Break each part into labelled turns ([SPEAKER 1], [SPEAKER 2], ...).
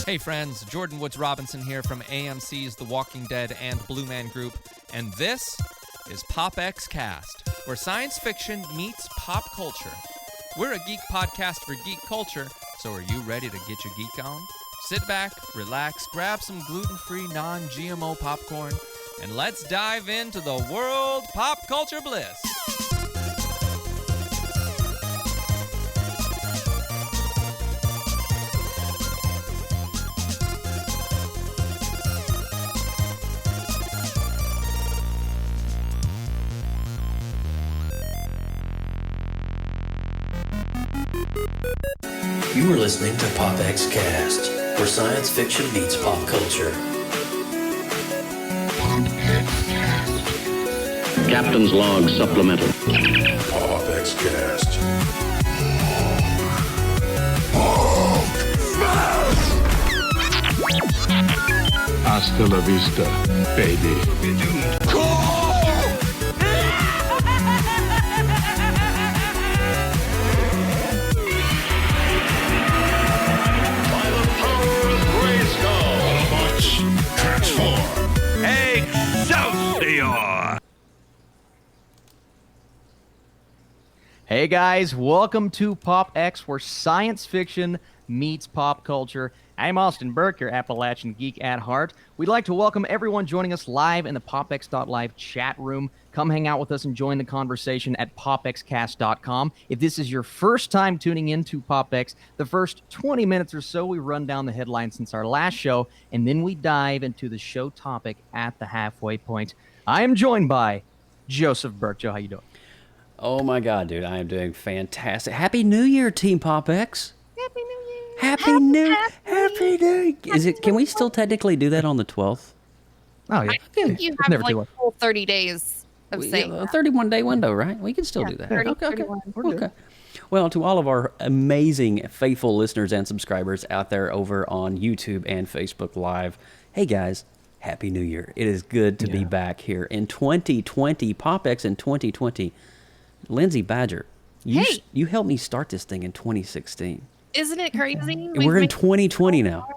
[SPEAKER 1] Hey friends, Jordan Woods Robinson here from AMC's The Walking Dead and Blue Man Group, and this is PopXcast, where science fiction meets pop culture. We're a geek podcast for geek culture, so are you ready to get your geek on? Sit back, relax, grab some gluten-free, non-GMO popcorn, and let's dive into the world pop culture bliss.
[SPEAKER 2] You are listening to PopXcast, where science fiction meets pop culture.
[SPEAKER 3] Captain's log supplemental.
[SPEAKER 4] PopXcast.
[SPEAKER 5] Hasta la vista, baby.
[SPEAKER 6] Hey guys, welcome to PopX, where science fiction meets pop culture. I'm Austin Burke, your Appalachian geek at heart. We'd like to welcome everyone joining us live in the PopX.live chat room. Come hang out with us and join the conversation at PopXcast.com. If this is your first time tuning in to PopX, the first 20 minutes or so, we run down the headlines since our last show, and then we dive into the show topic at the halfway point. I am joined by Joseph Burke. Joe, how you doing?
[SPEAKER 7] Oh my God, dude, I am doing fantastic. Happy New Year, Team PopX.
[SPEAKER 6] Happy New Year.
[SPEAKER 7] Happy New Year. Is it? Can we still technically do that on the 12th?
[SPEAKER 6] Oh, yeah.
[SPEAKER 8] I think you have like a full 30 days of saying
[SPEAKER 7] a 31-day window, right? We can still do that.
[SPEAKER 8] 30,
[SPEAKER 7] Okay.
[SPEAKER 8] 31.
[SPEAKER 7] Okay. Well, to all of our amazing, faithful listeners and subscribers out there over on YouTube and Facebook Live, hey guys, Happy New Year. It is good to be back here in 2020, PopX in 2020. Lindsay Badger, you helped me start this thing in 2016.
[SPEAKER 8] Isn't it crazy?
[SPEAKER 7] We're in 2020 now.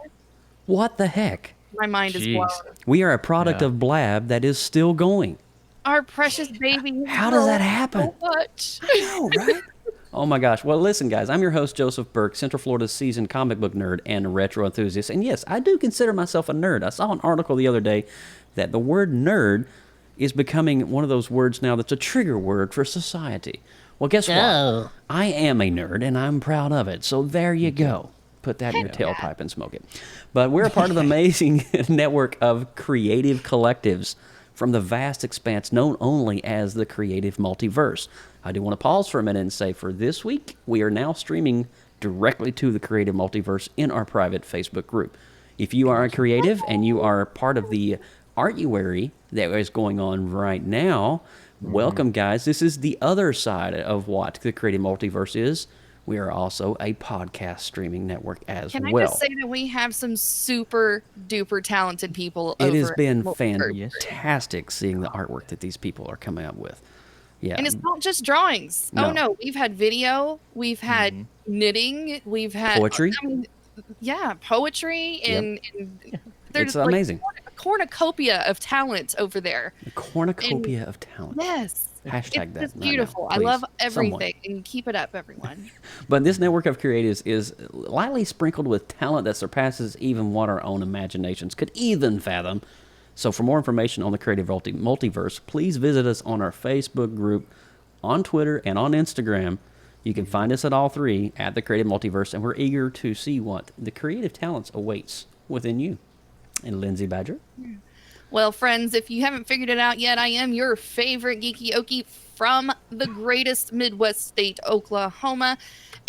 [SPEAKER 7] What the heck?
[SPEAKER 8] My mind is blown.
[SPEAKER 7] We are a product of Blab that is still going.
[SPEAKER 8] Our precious baby.
[SPEAKER 7] How does that happen?
[SPEAKER 8] So much.
[SPEAKER 7] I know, right? Oh my gosh. Well, listen, guys, I'm your host, Joseph Burke, Central Florida's seasoned comic book nerd and retro enthusiast. And yes, I do consider myself a nerd. I saw an article the other day that the word nerd is becoming one of those words now that's a trigger word for society. Well, guess what? I am a nerd, and I'm proud of it. So there you go. Put that in your tailpipe and smoke it. But we're a part of an amazing network of creative collectives from the vast expanse known only as the creative multiverse. I do want to pause for a minute and say for this week, we are now streaming directly to the creative multiverse in our private Facebook group. If you are a creative and you are part of the Artuary that is going on right now, welcome, guys. This is the other side of what the creative multiverse is. We are also a podcast streaming network as well.
[SPEAKER 8] Can I just say that we have some super duper talented people over.
[SPEAKER 7] It has been fantastic seeing the artwork that these people are coming up with. Yeah.
[SPEAKER 8] And it's not just drawings. No. Oh no, we've had video, we've had knitting, we've had
[SPEAKER 7] poetry.
[SPEAKER 8] Poetry and
[SPEAKER 7] it's amazing.
[SPEAKER 8] A cornucopia of talent over there.
[SPEAKER 7] A cornucopia of talent.
[SPEAKER 8] Yes.
[SPEAKER 7] Hashtag that.
[SPEAKER 8] It's beautiful.
[SPEAKER 7] Right now,
[SPEAKER 8] I love everything.
[SPEAKER 7] Someone.
[SPEAKER 8] And keep it up, everyone.
[SPEAKER 7] But this network of creatives is lightly sprinkled with talent that surpasses even what our own imaginations could even fathom. So for more information on the Creative Multiverse, please visit us on our Facebook group, on Twitter, and on Instagram. You can find us at all three at the Creative Multiverse, and we're eager to see what the creative talents awaits within you. And Lindsay Badger?
[SPEAKER 8] Well, friends, if you haven't figured it out yet, I am your favorite geeky okie from the greatest Midwest state, Oklahoma.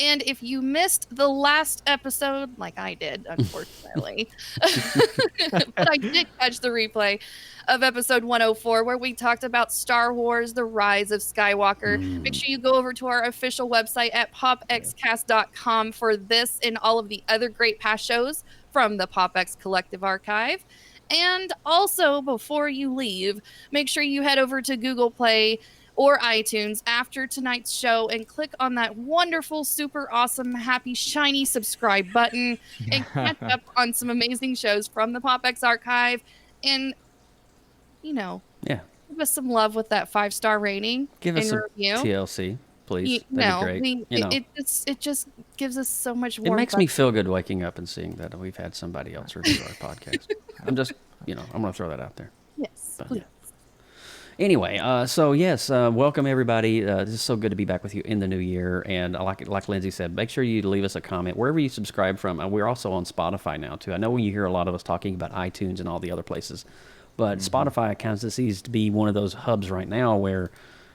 [SPEAKER 8] And if you missed the last episode, like I did, unfortunately, but I did catch the replay of episode 104, where we talked about Star Wars, The Rise of Skywalker. Make sure you go over to our official website at popxcast.com for this and all of the other great past shows from the PopX Collective Archive. And also, before you leave, make sure you head over to Google Play or iTunes after tonight's show and click on that wonderful, super awesome, happy, shiny subscribe button and catch up on some amazing shows from the PopX archive. And,
[SPEAKER 7] Yeah.
[SPEAKER 8] give us some love with that 5-star rating
[SPEAKER 7] Give
[SPEAKER 8] and
[SPEAKER 7] us some
[SPEAKER 8] review.
[SPEAKER 7] TLC, please. That'd be great.
[SPEAKER 8] It just gives us so much
[SPEAKER 7] It
[SPEAKER 8] warmth.
[SPEAKER 7] makes me feel good waking up and seeing that we've had somebody else review our podcast. I'm just, I'm going to throw that out there.
[SPEAKER 8] Yes,
[SPEAKER 7] But,
[SPEAKER 8] please.
[SPEAKER 7] Anyway, so yes, welcome everybody. This is so good to be back with you in the new year. And like Lindsay said, make sure you leave us a comment wherever you subscribe from. We're also on Spotify now too. I know you hear a lot of us talking about iTunes and all the other places, but Spotify kind of seems to be one of those hubs right now where,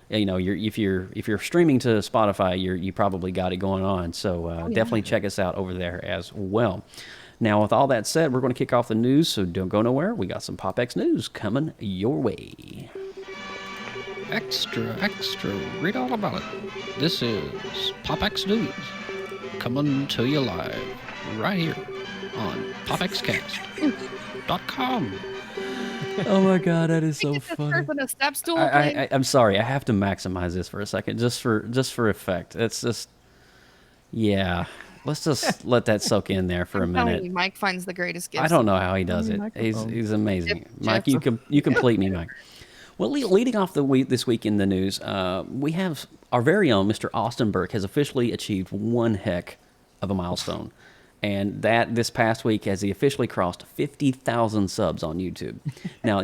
[SPEAKER 7] if you're streaming to Spotify, you probably got it going on. So definitely check us out over there as well. Now, with all that said, we're going to kick off the news, so don't go nowhere. We got some PopX news coming your way.
[SPEAKER 9] Extra, read all about it. This is PopX News, coming to you live right here on PopXcast.com.
[SPEAKER 7] Oh my God, that is so
[SPEAKER 8] Get this
[SPEAKER 7] funny.
[SPEAKER 8] person a step stool, please.
[SPEAKER 7] I'm sorry, I have to maximize this for a second, just for effect. It's just, yeah. Let's just let that soak in there for a
[SPEAKER 8] I'm telling
[SPEAKER 7] minute.
[SPEAKER 8] you, Mike finds the greatest gifts.
[SPEAKER 7] I don't know how he does it. He's amazing. Mike, you complete me, Mike. Well, leading off this week in the news, we have our very own Mr. Austin Burke has officially achieved one heck of a milestone. And that this past week has he officially crossed 50,000 subs on YouTube. Now,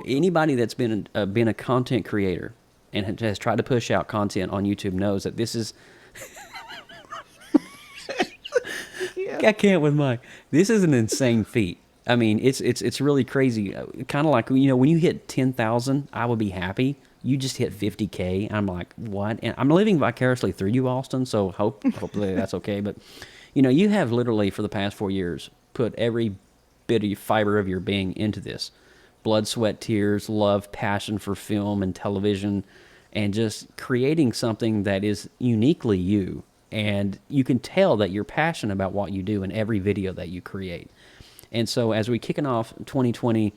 [SPEAKER 7] anybody that's been a content creator and has tried to push out content on YouTube knows that this is... I can't with Mike. This is an insane feat. I mean, it's really crazy. Kind of like, when you hit 10,000, I would be happy. You just hit 50K. I'm like, what? And I'm living vicariously through you, Austin, so hopefully that's okay. But, you have literally for the past 4 years put every bit of fiber of your being into this. Blood, sweat, tears, love, passion for film and television, and just creating something that is uniquely you. And you can tell that you're passionate about what you do in every video that you create. And so as we're kicking off 2020,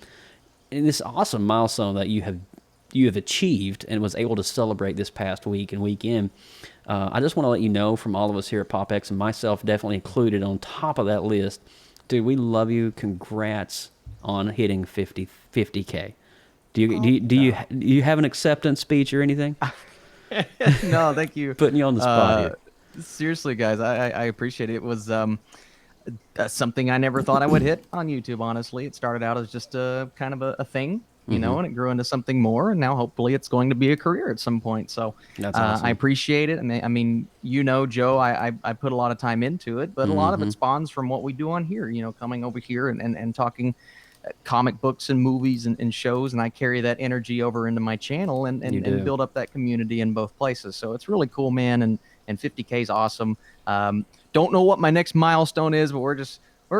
[SPEAKER 7] in this awesome milestone that you have achieved and was able to celebrate this past week and weekend, I just want to let you know from all of us here at PopX, and myself definitely included on top of that list, dude, we love you. Congrats on hitting 50K. Do you have an acceptance speech or anything?
[SPEAKER 6] No, thank you.
[SPEAKER 7] Putting you on the spot here.
[SPEAKER 6] Seriously, guys, I appreciate it. It was something I never thought I would hit on YouTube, honestly. It started out as just a kind of a thing, and it grew into something more, and now hopefully it's going to be a career at some point. So
[SPEAKER 7] that's awesome.
[SPEAKER 6] I appreciate it. And I mean, Joe, I put a lot of time into it, but a lot of it spawns from what we do on here, coming over here and talking comic books and movies and shows, and I carry that energy over into my channel and build up that community in both places. So it's really cool, man, and 50K is awesome. Don't know what my next milestone is, but we're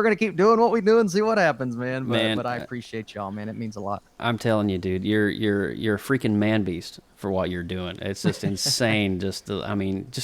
[SPEAKER 6] gonna keep doing what we do and see what happens, man. But I appreciate y'all, man. It means a lot.
[SPEAKER 7] I'm telling you, dude, you're a freaking man beast for what you're doing. It's just insane. Just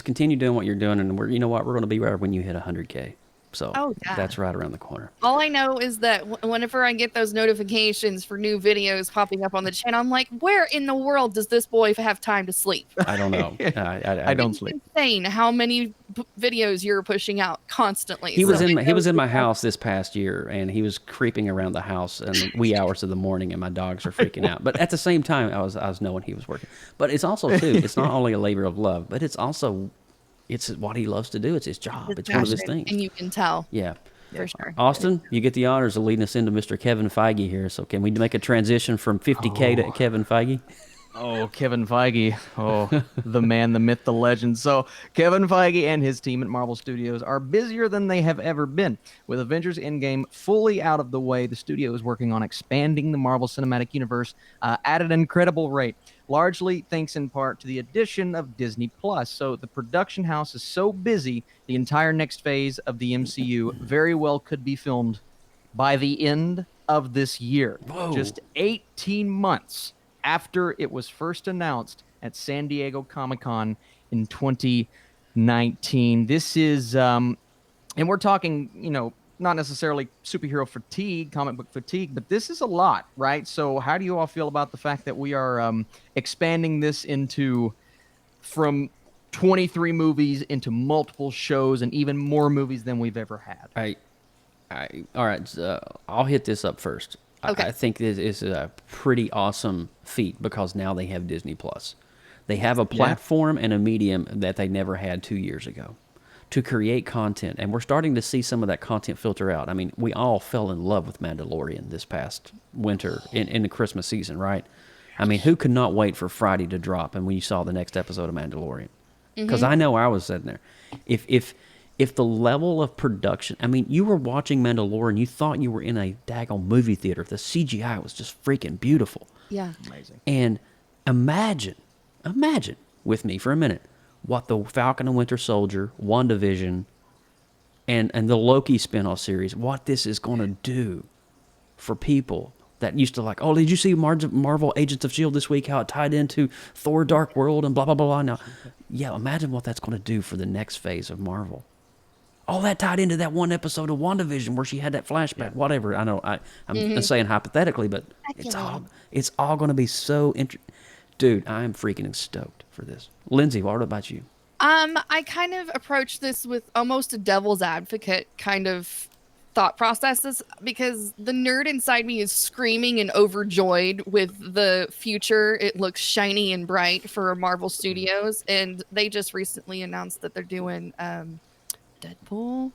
[SPEAKER 7] continue doing what you're doing, and we're gonna be right when you hit 100K. So that's right around the corner.
[SPEAKER 8] All I know is that whenever I get those notifications for new videos popping up on the channel, I'm like, where in the world does this boy have time to sleep?
[SPEAKER 7] I don't know.
[SPEAKER 6] I don't sleep.
[SPEAKER 8] It's insane how many videos you're pushing out constantly.
[SPEAKER 7] He was in my house this past year, and he was creeping around the house in the wee hours of the morning, and my dogs are freaking out. But at the same time, I was knowing he was working. But it's also too, it's not only a labor of love, but it's what he loves to do. It's his job. It's one of his things.
[SPEAKER 8] And you can tell.
[SPEAKER 7] Yeah.
[SPEAKER 8] For sure.
[SPEAKER 7] Austin, you get the honors of leading us into Mr. Kevin Feige here. So can we make a transition from 50K to Kevin Feige?
[SPEAKER 6] Oh, Kevin Feige. Oh, the man, the myth, the legend. So Kevin Feige and his team at Marvel Studios are busier than they have ever been. With Avengers Endgame fully out of the way, the studio is working on expanding the Marvel Cinematic Universe at an incredible rate, largely thanks in part to the addition of Disney+. So the production house is so busy, the entire next phase of the MCU very well could be filmed by the end of this year.
[SPEAKER 7] Whoa.
[SPEAKER 6] Just 18 months after it was first announced at San Diego Comic-Con in 2019. This is, and we're talking, not necessarily superhero fatigue, comic book fatigue, but this is a lot, right? So how do you all feel about the fact that we are expanding this from 23 movies into multiple shows and even more movies than we've ever had?
[SPEAKER 7] All right, I'll hit this up first.
[SPEAKER 8] Okay.
[SPEAKER 7] I think this is a pretty awesome feat because now they have Disney Plus. They have a platform and a medium that they never had 2 years ago to create content, and we're starting to see some of that content filter out. I mean, we all fell in love with Mandalorian this past winter in the Christmas season, right? I mean, who could not wait for Friday to drop and when you saw the next episode of Mandalorian? Because I know I was sitting there. If the level of production, I mean, you were watching Mandalorian, you thought you were in a daggone movie theater. The CGI was just freaking beautiful.
[SPEAKER 8] Yeah.
[SPEAKER 6] Amazing.
[SPEAKER 7] And imagine with me for a minute what the Falcon and Winter Soldier, WandaVision, and the Loki spinoff series, what this is going to do for people that used to like, oh, did you see Marvel Agents of S.H.I.E.L.D. this week, how it tied into Thor Dark World and blah, blah, blah, blah. Now, yeah, imagine what that's going to do for the next phase of Marvel. All that tied into that one episode of WandaVision where she had that flashback, whatever. I know I'm saying hypothetically, but it's all going to be so interesting. Dude, I am freaking stoked for this. Lindsay, what about you?
[SPEAKER 8] I kind of approach this with almost a devil's advocate kind of thought processes because the nerd inside me is screaming and overjoyed with the future. It looks shiny and bright for Marvel Studios, and they just recently announced that they're doing Deadpool.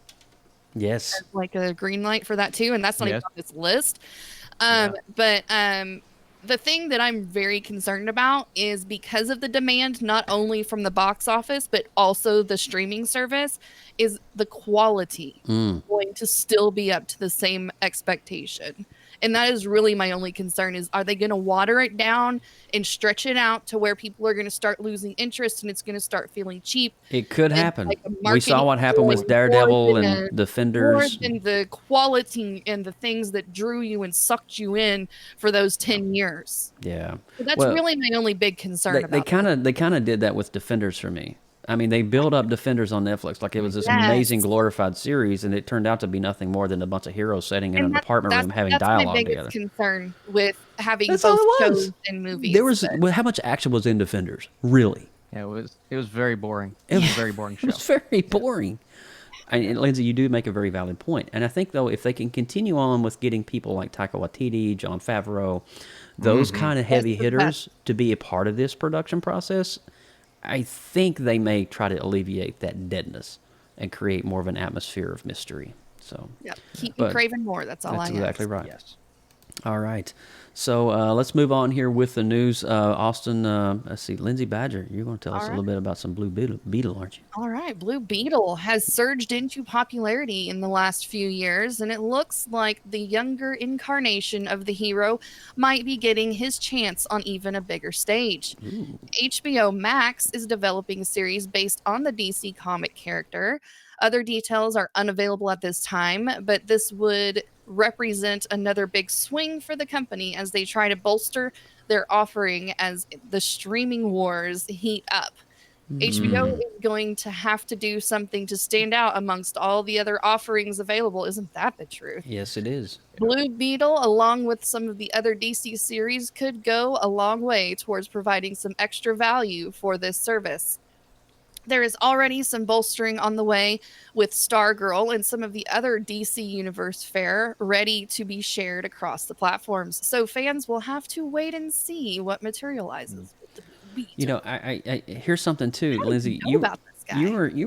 [SPEAKER 7] Yes.
[SPEAKER 8] As like a green light for that too, and that's not even on this list. But the thing that I'm very concerned about is because of the demand, not only from the box office, but also the streaming service, is the quality going to still be up to the same expectation? And that is really my only concern is, are they going to water it down and stretch it out to where people are going to start losing interest and it's going to start feeling cheap?
[SPEAKER 7] It could happen.
[SPEAKER 8] Like
[SPEAKER 7] We saw what happened with Daredevil and Defenders.
[SPEAKER 8] More than the quality and the things that drew you and sucked you in for those 10 years.
[SPEAKER 7] Yeah.
[SPEAKER 8] So that's really my only big concern
[SPEAKER 7] They kind of did that with Defenders for me. I mean, they built up Defenders on Netflix like it was this amazing glorified series, and it turned out to be nothing more than a bunch of heroes sitting in an apartment room having dialogue together.
[SPEAKER 8] That's my biggest concern with having both shows and movies.
[SPEAKER 7] How much action was in Defenders? Really?
[SPEAKER 6] Yeah, it was very boring. It was a very boring show.
[SPEAKER 7] It was very boring. And Lindsay, you do make a very valid point. And I think, though, if they can continue on with getting people like Taika Waititi, Jon Favreau, those kind of heavy hitters to be a part of this production process, I think they may try to alleviate that deadness and create more of an atmosphere of mystery. So,
[SPEAKER 8] keep me craving more. That's all I have.
[SPEAKER 7] That's exactly right. Yes. All right. So let's move on here with the news. Austin, let's see, Lindsay Badger, you're going to tell us a little bit about some Blue Beetle, aren't you?
[SPEAKER 8] All right. Blue Beetle has surged into popularity in the last few years, and it looks like the younger incarnation of the hero might be getting his chance on even a bigger stage.
[SPEAKER 7] Ooh.
[SPEAKER 8] HBO Max is developing a series based on the DC comic character. Other details are unavailable at this time, but this would represent another big swing for the company as they try to bolster their offering as the streaming wars heat up. HBO is going to have to do something to stand out amongst all the other offerings available. Isn't that the truth?
[SPEAKER 7] Yes, it is.
[SPEAKER 8] Blue Beetle, along with some of the other DC series, could go a long way towards providing some extra value for this service. There is already some bolstering on the way with Stargirl and some of the other DC Universe fare ready to be shared across the platforms. So fans will have to wait and see what materializes with the Blue Beetle.
[SPEAKER 7] You know, I here's something too, Lindsay. You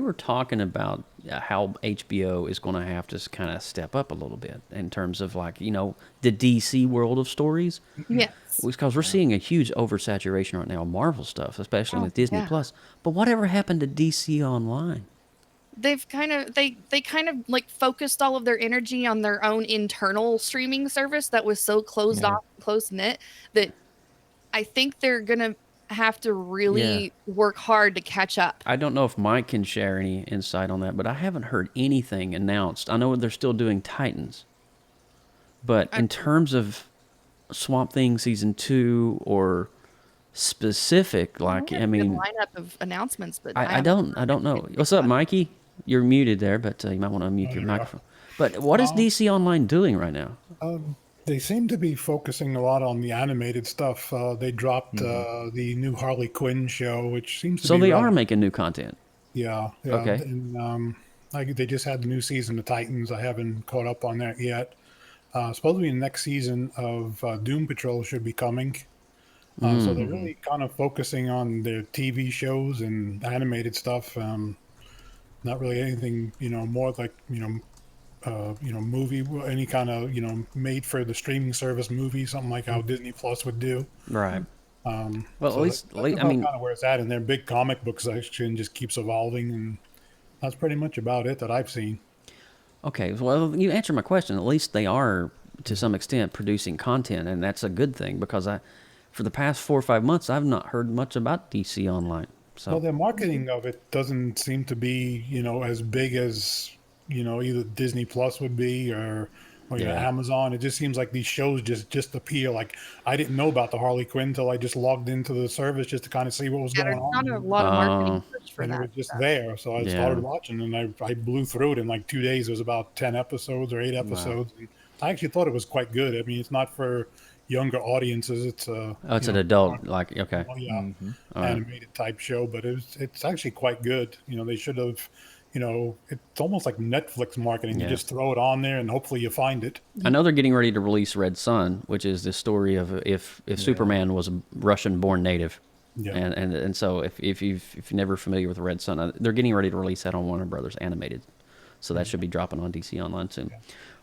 [SPEAKER 7] were talking about how HBO is going to have to kind of step up a little bit in terms of like, you know, the DC world of stories.
[SPEAKER 8] Yes.
[SPEAKER 7] Because we're seeing a huge oversaturation right now of Marvel stuff, especially with Disney Plus. But whatever happened to DC Online?
[SPEAKER 8] They've kind of they kind of like focused all of their energy on their own internal streaming service that was so closed off, close knit, that I think they're gonna have to really work hard to catch up.
[SPEAKER 7] I don't know if Mike can share any insight on that, but I haven't heard anything announced. I know they're still doing Titans, but in terms of Swamp Thing season 2 or specific, like I mean,
[SPEAKER 8] lineup of announcements, but
[SPEAKER 7] I don't know. What's up, Mikey? You're muted there, but you might want to unmute your microphone. But what is DC Online doing right now?
[SPEAKER 10] They seem to be focusing a lot on the animated stuff. They dropped the new Harley Quinn show, which seems to be...
[SPEAKER 7] So they are making new content.
[SPEAKER 10] Yeah.
[SPEAKER 7] Okay.
[SPEAKER 10] And they just had the new season of Titans. I haven't caught up on that yet. Supposedly the next season of Doom Patrol should be coming. So they're really kind of focusing on their TV shows and animated stuff. Not really anything, more like, movie, any kind of, made for the streaming service movie, something like how Disney Plus would do.
[SPEAKER 7] Right.
[SPEAKER 10] Well,
[SPEAKER 7] at least I mean,
[SPEAKER 10] kind of where it's at, and their big comic book section just keeps evolving, and that's pretty much about it that I've seen.
[SPEAKER 7] Okay, well, you answered my question. At least they are, to some extent, producing content, and that's a good thing because for the past 4 or 5 months, I've not heard much about DC Online. So,
[SPEAKER 10] well, their marketing of it doesn't seem to be, as big as, either Disney Plus would be or Amazon. It just seems like these shows just appear. Like, I didn't know about the Harley Quinn until I just logged into the service just to kind of see what was going on.
[SPEAKER 8] There's not a lot of marketing push for
[SPEAKER 10] and
[SPEAKER 8] that.
[SPEAKER 10] it was just there. So I started watching, and I blew through it in like 2 days. It was about 10 episodes or 8 episodes.
[SPEAKER 7] Wow.
[SPEAKER 10] And I actually thought it was quite good. I mean, it's not for younger audiences. It's
[SPEAKER 7] it's an adult,
[SPEAKER 10] animated type show, but it's actually quite good. They should have, it's almost like Netflix marketing. You just throw it on there and hopefully you find it.
[SPEAKER 7] I know they're getting ready to release Red Sun, which is the story of if Superman was a Russian-born native. Yeah. And so if you're never familiar with Red Sun, they're getting ready to release that on Warner Brothers Animated. So that should be dropping on DC Online soon. Yeah.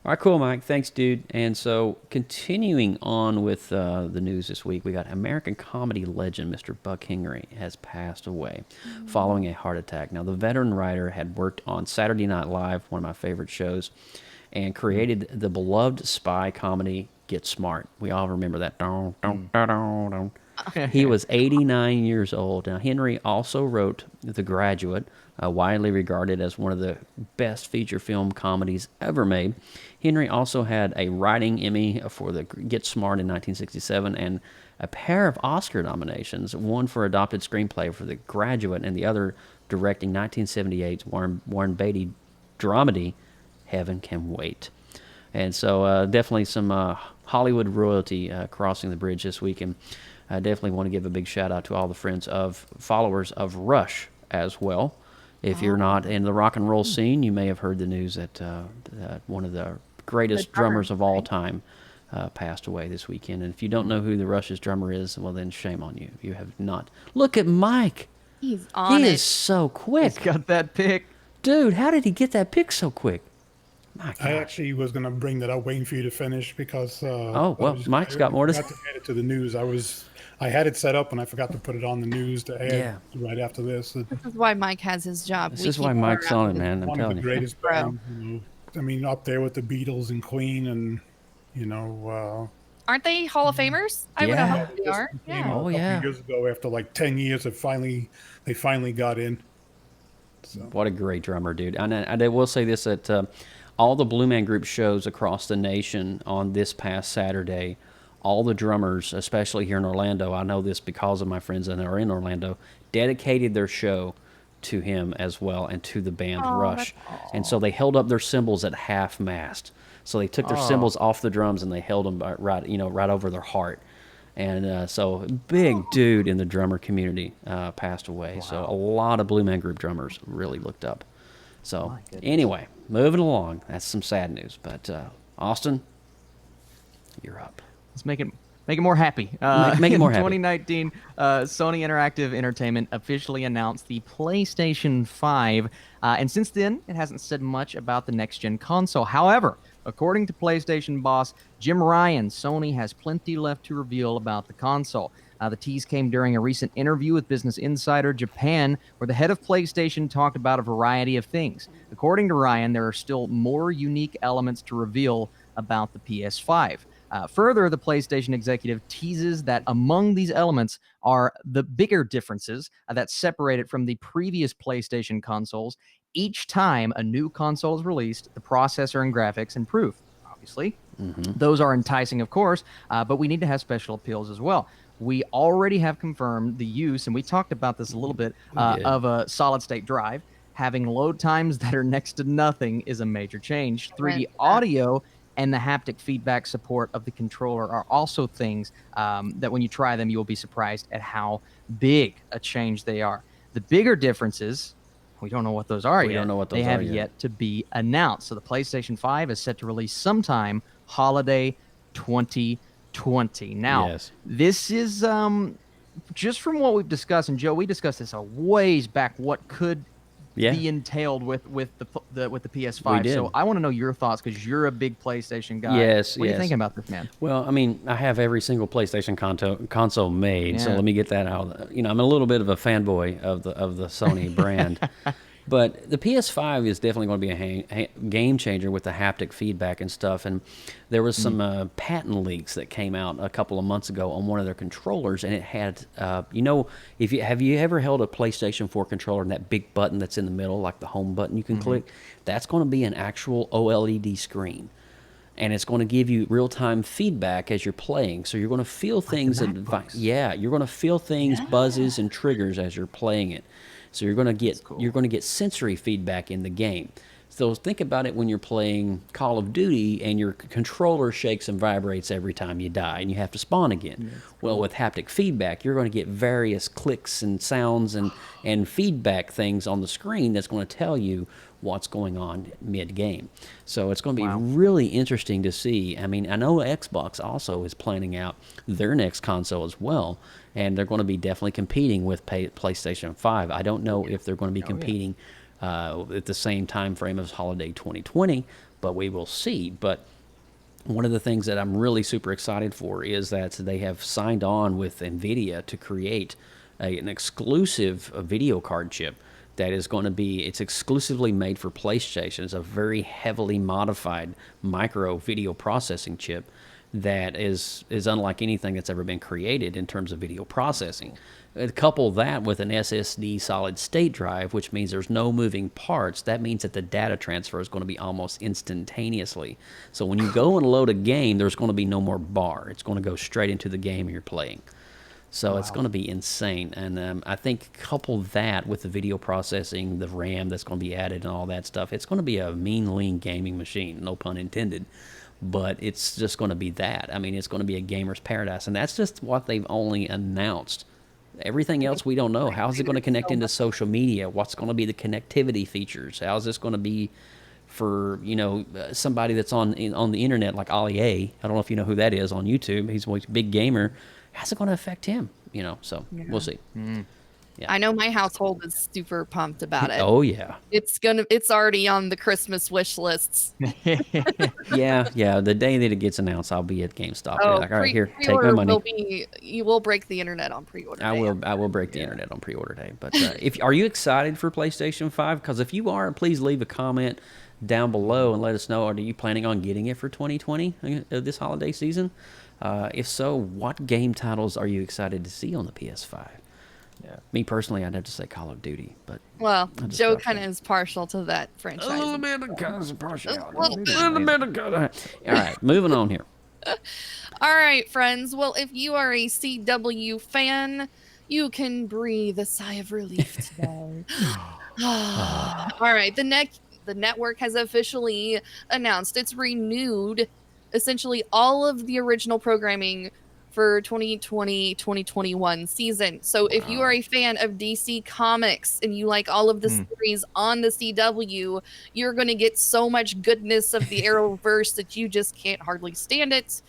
[SPEAKER 7] All right, cool, Mike. Thanks, dude. And so continuing on with the news this week, we got American comedy legend Mr. Buck Henry has passed away following a heart attack. Now, the veteran writer had worked on Saturday Night Live, one of my favorite shows, and created the beloved spy comedy Get Smart. We all remember that. He was 89 years old. Now, Henry also wrote The Graduate, widely regarded as one of the best feature film comedies ever made. Henry also had a writing Emmy for the Get Smart in 1967 and a pair of Oscar nominations, one for adapted screenplay for The Graduate and the other directing 1978's Warren Beatty dramedy Heaven Can Wait. And so definitely some Hollywood royalty crossing the bridge this week. And I definitely want to give a big shout out to all the followers of Rush as well. If you're not in the rock and roll scene, you may have heard the news that one of the greatest drummers of all time passed away this weekend. And if you don't know who the Rush's drummer is, well, then shame on you. You have not. Look at Mike.
[SPEAKER 8] He's on it.
[SPEAKER 7] He is so quick.
[SPEAKER 6] He's got that pick.
[SPEAKER 7] Dude, how did he get that pick so quick?
[SPEAKER 10] I actually was going to bring that up, waiting for you to finish because...
[SPEAKER 7] Mike's got more to say.
[SPEAKER 10] I forgot to add it to the news. I had it set up and I forgot to put it on the news to add right after this.
[SPEAKER 8] This is why Mike has his job.
[SPEAKER 7] This is why Mike's on it, man. I'm telling you.
[SPEAKER 10] One of the greatest bands, I mean, up there with the Beatles and Queen and,
[SPEAKER 8] aren't they Hall of Famers? I would have hoped they are. Yeah.
[SPEAKER 10] A couple years ago, after like 10 years, they finally got in. So.
[SPEAKER 7] What a great drummer, dude. And I will say this, that all the Blue Man Group shows across the nation on this past Saturday, all the drummers, especially here in Orlando, I know this because of my friends that are in Orlando, dedicated their show to him as well and to the band Rush. And so they held up their cymbals at half-mast. So they took their cymbals off the drums and they held them right over their heart. And so big dude in the drummer community passed away. Wow. So a lot of Blue Man Group drummers really looked up. So anyway, moving along. That's some sad news. But Austin, you're up.
[SPEAKER 6] Let's make it more happy.
[SPEAKER 7] Make it more happy.
[SPEAKER 6] 2019, Sony Interactive Entertainment officially announced the PlayStation 5. And since then, it hasn't said much about the next-gen console. However, according to PlayStation boss Jim Ryan, Sony has plenty left to reveal about the console. The tease came during a recent interview with Business Insider Japan, where the head of PlayStation talked about a variety of things. According to Ryan, there are still more unique elements to reveal about the PS5. Further, the PlayStation executive teases that among these elements are the bigger differences that separate it from the previous PlayStation consoles. Each time a new console is released, the processor and graphics improve, obviously. Those are enticing, of course, but we need to have special appeals as well. We already have confirmed the use, and we talked about this a little bit, of a solid-state drive. having load times that are next to nothing is a major change. 3D
[SPEAKER 8] Right.
[SPEAKER 6] audio and the haptic feedback support of the controller are also things that when you try them, you will be surprised at how big a change they are. The bigger differences, we don't know what those are yet.
[SPEAKER 7] We don't know what those
[SPEAKER 6] they
[SPEAKER 7] are
[SPEAKER 6] have
[SPEAKER 7] yet.
[SPEAKER 6] yet to be announced. So the PlayStation 5 is set to release sometime holiday 2020. Now,
[SPEAKER 7] Yes.
[SPEAKER 6] this is just from what we've discussed, and Joe, we discussed this a ways back. What could be entailed with the PS5?
[SPEAKER 7] We did.
[SPEAKER 6] So I want to know your thoughts because you're a big PlayStation guy.
[SPEAKER 7] Yes,
[SPEAKER 6] What are you
[SPEAKER 7] yes.
[SPEAKER 6] thinking about this, man?
[SPEAKER 7] Well, I mean, I have every single PlayStation console made, so
[SPEAKER 6] Yeah.
[SPEAKER 7] let me get that out. You know, I'm a little bit of a fanboy of the Sony brand. But the PS5 is definitely going to be a game changer with the haptic feedback and stuff. And there was some patent leaks that came out a couple of months ago on one of their controllers, and it had, have you ever held a PlayStation 4 controller and that big button that's in the middle, like the home button you can click? That's going to be an actual OLED screen. And it's going to give you real-time feedback as you're playing. So you're going to feel things. You're going to feel things, buzzes, and triggers as you're playing it. So you're going to get sensory feedback in the game. So think about it when you're playing Call of Duty and your controller shakes and vibrates every time you die and you have to spawn again. Well, with haptic feedback, you're going to get various clicks and sounds and feedback things on the screen that's going to tell you what's going on mid-game. So it's going to be really interesting to see. I mean, I know Xbox also is planning out their next console as well, and they're going to be definitely competing with PlayStation 5. I don't know if they're going to be competing at the same time frame as holiday 2020, but we will see. But one of the things that I'm really super excited for is that they have signed on with NVIDIA to create an exclusive video card chip that is going to be, it's exclusively made for PlayStation. It's a very heavily modified micro video processing chip that is unlike anything that's ever been created in terms of video processing. Couple that with an SSD solid state drive, which means there's no moving parts. That means that the data transfer is going to be almost instantaneously. So when you go and load a game, there's going to be no more bar. It's going to go straight into the game you're playing. So it's going to be insane. And I think couple that with the video processing, the RAM that's going to be added and all that stuff, it's going to be a mean, lean gaming machine, no pun intended. But it's just going to be that. I mean, it's going to be a gamer's paradise. And that's just what they've only announced. Everything else we don't know. How is it going to connect into social media? What's going to be the connectivity features? How is this going to be for, somebody that's on the internet like Ali A? I don't know if you know who that is on YouTube. He's a big gamer. How's it going to affect him? So we'll see. Yeah.
[SPEAKER 8] I know my household is super pumped about it.
[SPEAKER 7] Oh yeah.
[SPEAKER 8] It's already on the Christmas wish lists.
[SPEAKER 7] yeah. The day that it gets announced, I'll be at GameStop.
[SPEAKER 8] Oh,
[SPEAKER 7] Like, all right, here, take my money.
[SPEAKER 8] You will break the internet on pre-order day.
[SPEAKER 7] I will break the internet on pre-order day. But are you excited for PlayStation 5? Because if you are, please leave a comment down below and let us know. Are you planning on getting it for 2020 this holiday season? If so, what game titles are you excited to see on the PS5? Yeah. Me personally, I'd have to say Call of Duty, but
[SPEAKER 8] Joe kind of is partial to that franchise.
[SPEAKER 7] A little bit of partial. All right, moving on here.
[SPEAKER 8] All right, friends. Well, if you are a CW fan, you can breathe a sigh of relief today. All right, the network has officially announced it's renewed essentially all of the original programming for 2020-2021 season. So if you are a fan of DC Comics and you like all of the series on the CW, you're going to get so much goodness of the Arrowverse that you just can't hardly stand it.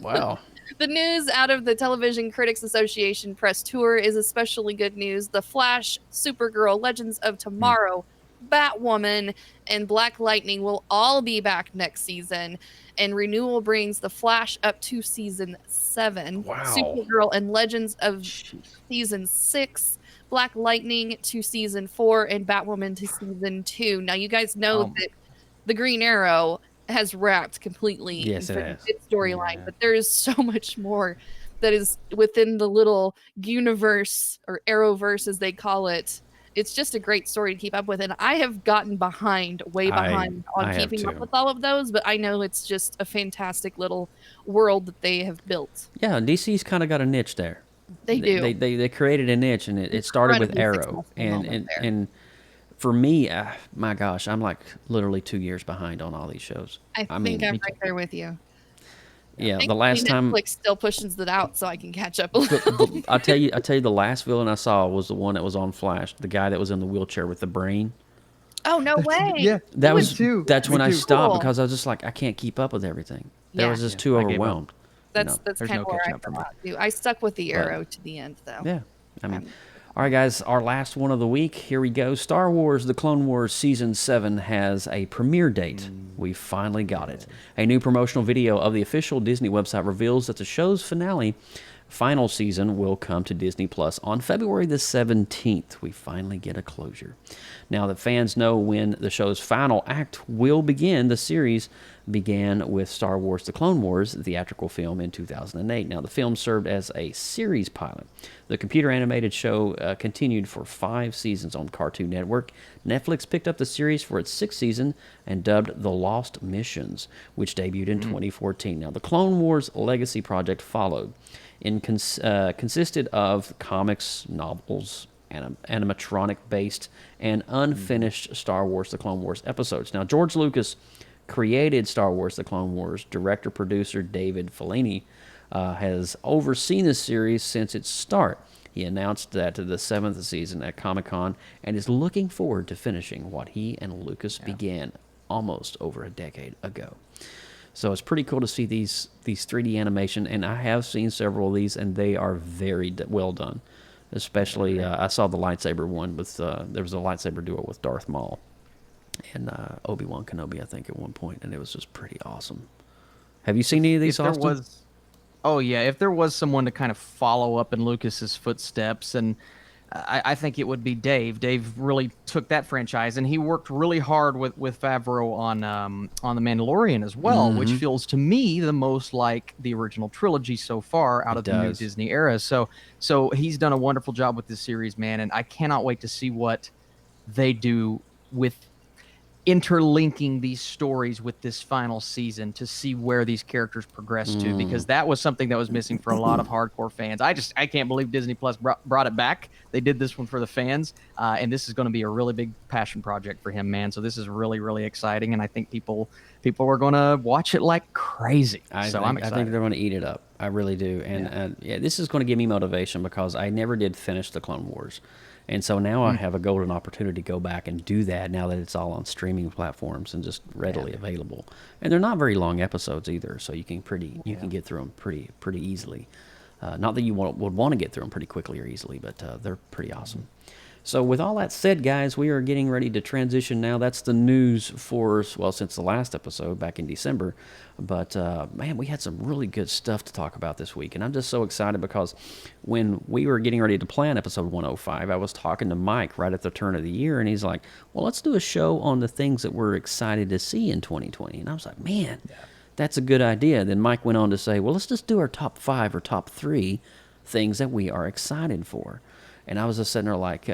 [SPEAKER 7] Wow.
[SPEAKER 8] The news out of the Television Critics Association press tour is especially good news. The Flash, Supergirl, Legends of Tomorrow, Batwoman, and Black Lightning will all be back next season, and renewal brings The Flash up to season 7, Supergirl and Legends of season 6, Black Lightning to season 4, and Batwoman to season 2. Now you guys know that the Green Arrow has wrapped completely
[SPEAKER 7] yes, it has.
[SPEAKER 8] its storyline, but there is so much more that is within the little universe, or Arrowverse as they call it. It's just a great story to keep up with, and I have gotten way behind on keeping up with all of those, but I know it's just a fantastic little world that they have built.
[SPEAKER 7] Yeah, DC's kind of got a niche there.
[SPEAKER 8] They do.
[SPEAKER 7] They created a niche, and it started with Arrow, and for me, my gosh, I'm like literally 2 years behind on all these shows.
[SPEAKER 8] I think I'm right there with you.
[SPEAKER 7] Yeah, the
[SPEAKER 8] Thankfully,
[SPEAKER 7] last time
[SPEAKER 8] Netflix still pushes it out so I can catch up a little.
[SPEAKER 7] I'll tell you, the last villain I saw was the one that was on Flash, the guy that was in the wheelchair with the brain.
[SPEAKER 8] Oh, no way.
[SPEAKER 6] Yeah,
[SPEAKER 7] That was
[SPEAKER 6] too.
[SPEAKER 7] that's when I stopped
[SPEAKER 8] Cool.
[SPEAKER 7] because I was just like, I can't keep up with everything. I
[SPEAKER 8] Yeah.
[SPEAKER 7] was just too
[SPEAKER 6] I gave up.
[SPEAKER 7] overwhelmed.
[SPEAKER 8] That's
[SPEAKER 6] There's
[SPEAKER 8] kind
[SPEAKER 6] no
[SPEAKER 8] of where
[SPEAKER 6] catching
[SPEAKER 8] I
[SPEAKER 6] up for
[SPEAKER 8] fell
[SPEAKER 6] me.
[SPEAKER 8] out too. I stuck with the arrow to the end, though.
[SPEAKER 7] Yeah, I mean, all right, guys, our last one of the week. Here we go. Star Wars: The Clone Wars Season 7 has a premiere date. We finally got it. A new promotional video of the official Disney website reveals that the show's final season will come to Disney Plus on February the 17th. We finally get a closure. Now that fans know when the show's final act will begin, the series began with Star Wars: The Clone Wars, the theatrical film in 2008. Now, the film served as a series pilot. The computer animated show continued for 5 seasons on Cartoon Network. Netflix picked up the series for its 6th season and dubbed The Lost Missions, which debuted in 2014. Now, the Clone Wars Legacy project followed. Consisted of comics, novels, animatronic-based, and unfinished Star Wars: The Clone Wars episodes. Now, George Lucas created Star Wars: The Clone Wars. Director-producer David Filoni has overseen the series since its start. He announced that the 7th season at Comic-Con and is looking forward to finishing what he and Lucas began almost over a decade ago. So it's pretty cool to see these 3D animation, and I have seen several of these, and they are very well done. Especially, I saw the lightsaber one with there was a lightsaber duel with Darth Maul and Obi-Wan Kenobi, I think, at one point, and it was just pretty awesome. Have you seen any of these, Austin?
[SPEAKER 6] If there was someone to kind of follow up in Lucas's footsteps, and I think it would be Dave. Dave really took that franchise, and he worked really hard with Favreau on The Mandalorian as well, which feels to me the most like the original trilogy so far out of the new Disney era. So he's done a wonderful job with this series, man, and I cannot wait to see what they do with interlinking these stories with this final season to see where these characters progress to, because that was something that was missing for a lot of hardcore fans. I can't believe Disney Plus brought it back. They did this one for the fans, and this is going to be a really big passion project for him, man. So this is really, really exciting, and I think people are going to watch it like crazy. I'm excited.
[SPEAKER 7] I think they're going to eat it up. I really do. And this is going to give me motivation because I never did finish the Clone Wars. And so now I have a golden opportunity to go back and do that now that it's all on streaming platforms and just readily available. And they're not very long episodes either, so you can get through them pretty easily. Not that you would want to get through them pretty quickly or easily, but they're pretty awesome. So with all that said, guys, we are getting ready to transition now. That's the news for, since the last episode back in December. But, man, we had some really good stuff to talk about this week. And I'm just so excited because when we were getting ready to plan episode 105, I was talking to Mike right at the turn of the year. And he's like, well, let's do a show on the things that we're excited to see in 2020. And I was like, man, that's a good idea. Then Mike went on to say, well, let's just do our top 5 or top 3 things that we are excited for. And I was just sitting there like,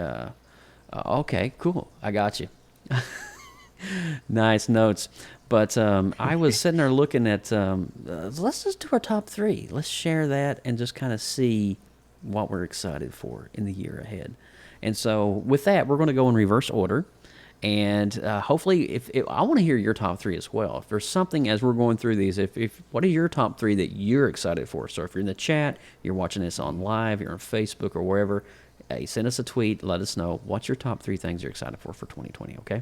[SPEAKER 7] okay, cool, I got you. Nice notes. But I was sitting there looking at, let's just do our top 3. Let's share that and just kind of see what we're excited for in the year ahead. And so with that, we're going to go in reverse order. And hopefully, if I want to hear your top 3 as well. If there's something as we're going through these, what are your top 3 that you're excited for? So if you're in the chat, you're watching this on live, you're on Facebook or wherever, hey, send us a tweet. Let us know what's your top 3 things you're excited for 2020. Okay.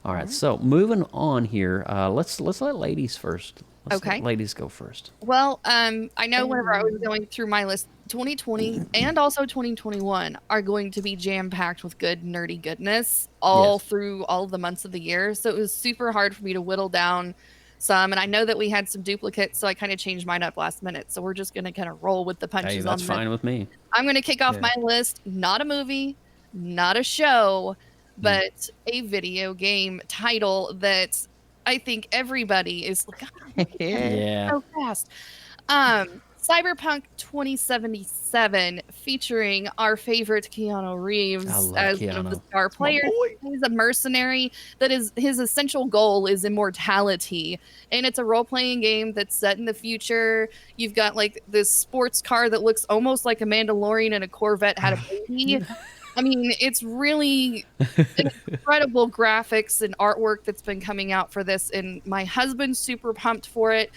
[SPEAKER 7] All right. So moving on here, let's let ladies first. Let ladies go first.
[SPEAKER 8] Well, I know whenever I was going through my list, 2020 and also 2021 are going to be jam-packed with good nerdy goodness all through all of the months of the year. So it was super hard for me to whittle down some. And I know that we had some duplicates, so I kind of changed mine up last minute. So we're just going to kind of roll with the punches.
[SPEAKER 7] Hey, that's fine with me.
[SPEAKER 8] I'm going to kick off my list. Not a movie, not a show, but a video game title that I think everybody is like, so fast. Cyberpunk 2077, featuring our favorite Keanu Reeves as one of the star players. He's a mercenary that is his essential goal is immortality, and it's a role-playing game that's set in the future. You've got like this sports car that looks almost like a Mandalorian and a Corvette had a baby. I mean, it's really incredible graphics and artwork that's been coming out for this, and my husband's super pumped for it.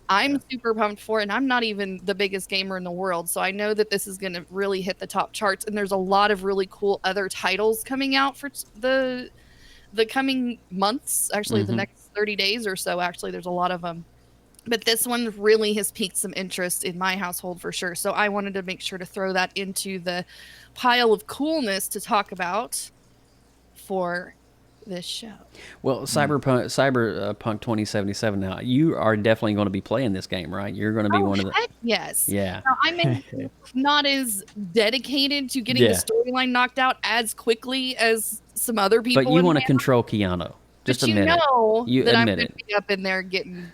[SPEAKER 8] I'm super pumped for it, and I'm not even the biggest gamer in the world, so I know that this is going to really hit the top charts, and there's a lot of really cool other titles coming out for the coming months, actually the next 30 days or so. Actually, there's a lot of them. But this one really has piqued some interest in my household for sure. So I wanted to make sure to throw that into the pile of coolness to talk about for this show.
[SPEAKER 7] Well, Cyberpunk 2077. Now, you are definitely going to be playing this game, right? You're going to be one of the.
[SPEAKER 8] Heck yes.
[SPEAKER 7] Yeah.
[SPEAKER 8] Now, I'm not as dedicated to getting the storyline knocked out as quickly as some other people.
[SPEAKER 7] But you want to control Keanu. Just
[SPEAKER 8] but
[SPEAKER 7] a minute.
[SPEAKER 8] You know that I'm going
[SPEAKER 7] it.
[SPEAKER 8] to be up in there getting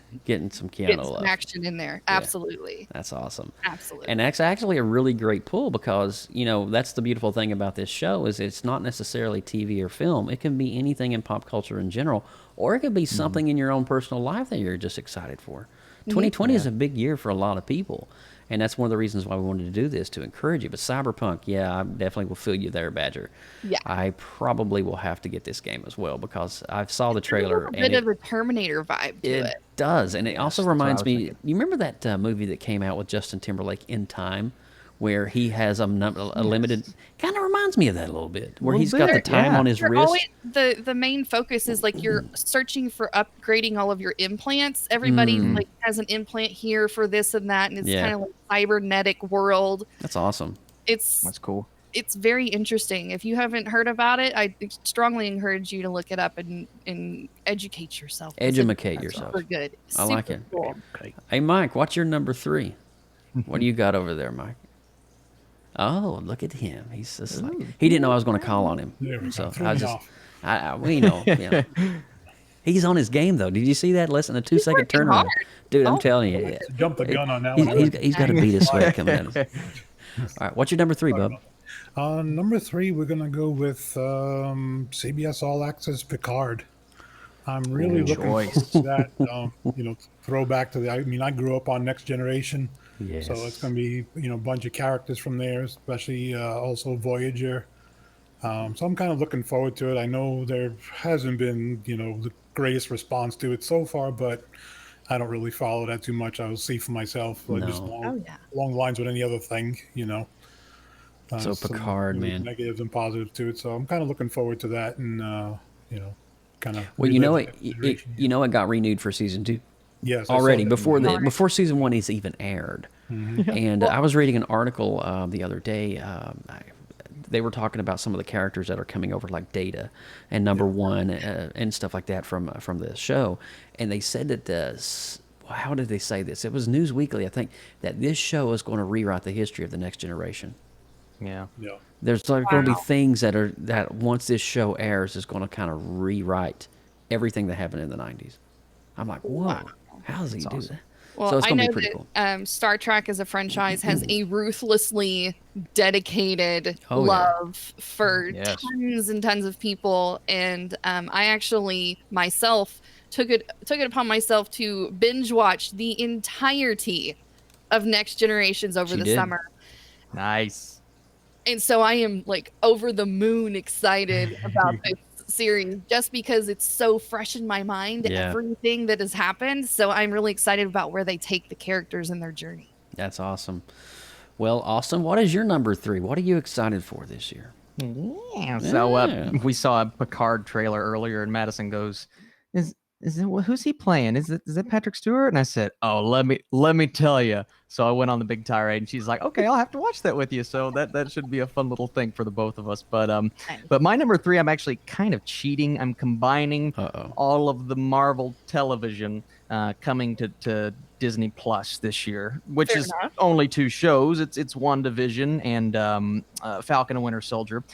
[SPEAKER 7] some Keanu
[SPEAKER 8] some
[SPEAKER 7] love.
[SPEAKER 8] action in there. Absolutely.
[SPEAKER 7] That's awesome.
[SPEAKER 8] Absolutely.
[SPEAKER 7] And that's actually a really great pull because, that's the beautiful thing about this show is it's not necessarily TV or film. It can be anything in pop culture in general, or it could be something in your own personal life that you're just excited for. 2020 is a big year for a lot of people. And that's one of the reasons why we wanted to do this, to encourage you. But Cyberpunk, I definitely will feel you there, Badger.
[SPEAKER 8] Yeah.
[SPEAKER 7] I probably will have to get this game as well because I saw the trailer.
[SPEAKER 8] A bit of a Terminator vibe to it.
[SPEAKER 7] It does. And it also reminds me, you remember that movie that came out with Justin Timberlake, In Time, where he has a limited, kind of reminds me of that a little bit, where he's got the time on his wrist.
[SPEAKER 8] Always, the main focus is like you're searching for upgrading all of your implants. Everybody like has an implant here for this and that, and it's kind of like cybernetic world.
[SPEAKER 7] That's awesome.
[SPEAKER 6] That's cool.
[SPEAKER 8] It's very interesting. If you haven't heard about it, I strongly encourage you to look it up and educate yourself.
[SPEAKER 7] Educate yourself.
[SPEAKER 8] Super good.
[SPEAKER 7] I like it.
[SPEAKER 8] Cool.
[SPEAKER 7] Hey, Mike, what's your number 3? What do you got over there, Mike? Oh, look at him. He's just like, he didn't know I was going to call on him. So we know. He's on his game, though. Did you see that? Less than a 2-second turnaround. Dude, I'm telling you.
[SPEAKER 10] Jump the gun on that one.
[SPEAKER 7] He's got to beat his sweat coming in. All right, what's your number 3, bub?
[SPEAKER 10] Number 3, we're going to go with CBS All Access Picard. I'm really looking forward to that. Throwback to I grew up on Next Generation.
[SPEAKER 7] Yes.
[SPEAKER 10] So it's going to be, a bunch of characters from there, especially also Voyager. So I'm kind of looking forward to it. I know there hasn't been, the greatest response to it so far, but I don't really follow that too much. I'll see for myself, just along the lines with any other thing,
[SPEAKER 7] So Picard, man.
[SPEAKER 10] Negatives and positives to it. So I'm kind of looking forward to that and, kind of.
[SPEAKER 7] Well, it got renewed for season 2.
[SPEAKER 10] Yes,
[SPEAKER 7] already before season 1 is even aired. And I was reading an article the other day. They were talking about some of the characters that are coming over, like Data and Number One and stuff like that from the show. And they said that how did they say this? It was News Weekly, I think, that this show is going to rewrite the history of the Next Generation.
[SPEAKER 6] Yeah.
[SPEAKER 7] There's going to be things that once this show airs is going to kind of rewrite everything that happened in the 90s. I'm like, whoa. How does he do that?
[SPEAKER 8] Well,
[SPEAKER 7] so it's
[SPEAKER 8] I
[SPEAKER 7] gonna
[SPEAKER 8] know
[SPEAKER 7] be pretty
[SPEAKER 8] that
[SPEAKER 7] cool.
[SPEAKER 8] Star Trek as a franchise has a ruthlessly dedicated love for tons and tons of people, and I actually myself took it upon myself to binge watch the entirety of Next Generations over the summer.
[SPEAKER 6] Nice.
[SPEAKER 8] And so I am like over the moon excited about this series just because it's so fresh in my mind, everything that has happened. So I'm really excited about where they take the characters in their journey.
[SPEAKER 7] That's awesome. Well, Austin, what is your number 3? What are you excited for this year?
[SPEAKER 6] So we saw a Picard trailer earlier, and Madison goes, "Is it who's he playing? Is it Patrick Stewart?" And I said, "Oh, let me tell you." So I went on the big tirade, and she's like, "Okay, I'll have to watch that with you." So that should be a fun little thing for the both of us. But my number 3, I'm actually kind of cheating. I'm combining all of the Marvel television coming to Disney Plus this year, which is only 2 shows. It's WandaVision and Falcon and Winter Soldier.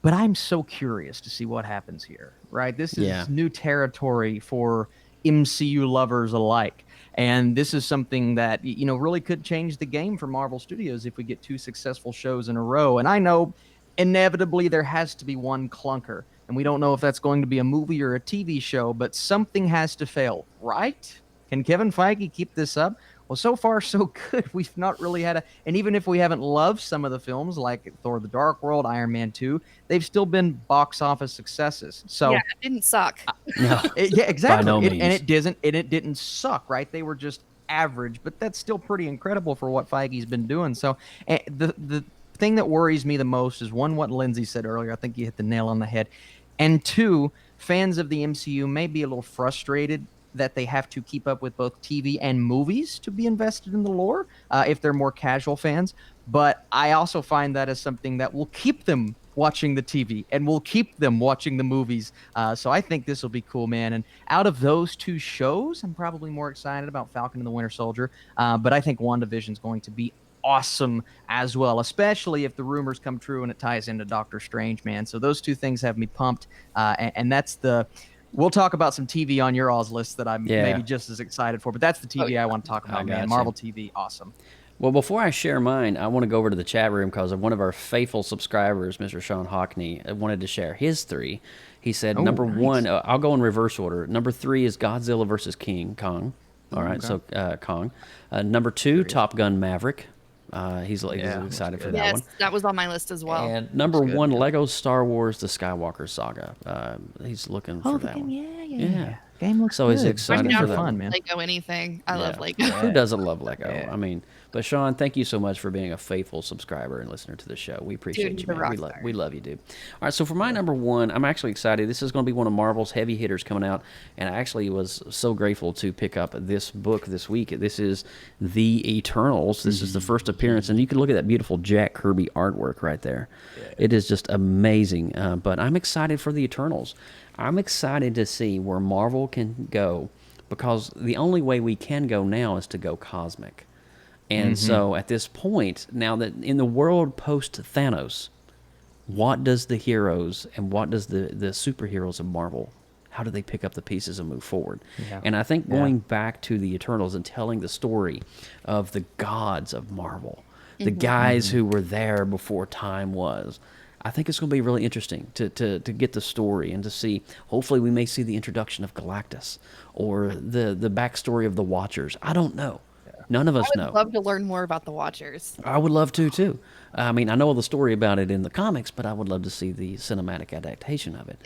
[SPEAKER 6] But I'm so curious to see what happens here, right? This is new territory for MCU lovers alike. And this is something that, really could change the game for Marvel Studios if we get 2 successful shows in a row. And I know inevitably there has to be one clunker. And we don't know if that's going to be a movie or a TV show, but something has to fail, right? Can Kevin Feige keep this up? Well, so far so good. We've not really had and even if we haven't loved some of the films like Thor: The Dark World, Iron Man 2, they've still been box office successes. So
[SPEAKER 8] Yeah, it didn't suck.
[SPEAKER 7] No,
[SPEAKER 6] yeah, exactly.
[SPEAKER 7] no
[SPEAKER 6] And
[SPEAKER 7] means.
[SPEAKER 6] it didn't suck, right? They were just average, but that's still pretty incredible for what Feige's been doing. So the thing that worries me the most is one, what Lindsay said earlier. I think you hit the nail on the head. And two, fans of the MCU may be a little frustrated that they have to keep up with both TV and movies to be invested in the lore, if they're more casual fans. But I also find that as something that will keep them watching the TV and will keep them watching the movies. So I think this will be cool, man. And out of those two shows, I'm probably more excited about Falcon and the Winter Soldier. But I think WandaVision is going to be awesome as well, especially if the rumors come true and it ties into Doctor Strange, man. So those two things have me pumped. And that's we'll talk about some TV on your all's list that I'm maybe just as excited for, but that's the TV I want to talk about, man. Marvel TV, awesome.
[SPEAKER 7] Well, before I share mine, I want to go over to the chat room because one of our faithful subscribers, Mr. Sean Hockney, wanted to share his 3. He said, number 1, I'll go in reverse order. Number 3 is Godzilla versus King Kong. All right, so Kong. Number 2, Top Gun Maverick. He's excited for that one.
[SPEAKER 8] Yes, that was on my list as well.
[SPEAKER 7] And number 1, Lego Star Wars: The Skywalker Saga. He's looking for that one.
[SPEAKER 6] Yeah. Game looks
[SPEAKER 7] so
[SPEAKER 6] good.
[SPEAKER 7] he's excited for that
[SPEAKER 6] fun,
[SPEAKER 7] one.
[SPEAKER 6] man.
[SPEAKER 8] Lego anything. I love Lego.
[SPEAKER 7] Who doesn't love Lego? I mean, but Sean, thank you so much for being a faithful subscriber and listener to the show. We appreciate you, man. We love you, dude. All right, so for my number 1, I'm actually excited. This is going to be one of Marvel's heavy hitters coming out, and I actually was so grateful to pick up this book this week. This is The Eternals. This is the first appearance, and you can look at that beautiful Jack Kirby artwork right there. It is just amazing, but I'm excited for The Eternals. I'm excited to see where Marvel can go, because the only way we can go now is to go cosmic. And so at this point, now that in the world post-Thanos, what does the heroes and what does the superheroes of Marvel, how do they pick up the pieces and move forward? Yeah. And I think going back to the Eternals and telling the story of the gods of Marvel, the guys who were there before time was, I think it's going to be really interesting to get the story and to see, hopefully we may see the introduction of Galactus or the backstory of the Watchers. I don't know. None of us know.
[SPEAKER 8] I would love to learn more about the Watchers.
[SPEAKER 7] I would love to, too. I mean, I know the story about it in the comics, but I would love to see the cinematic adaptation of it.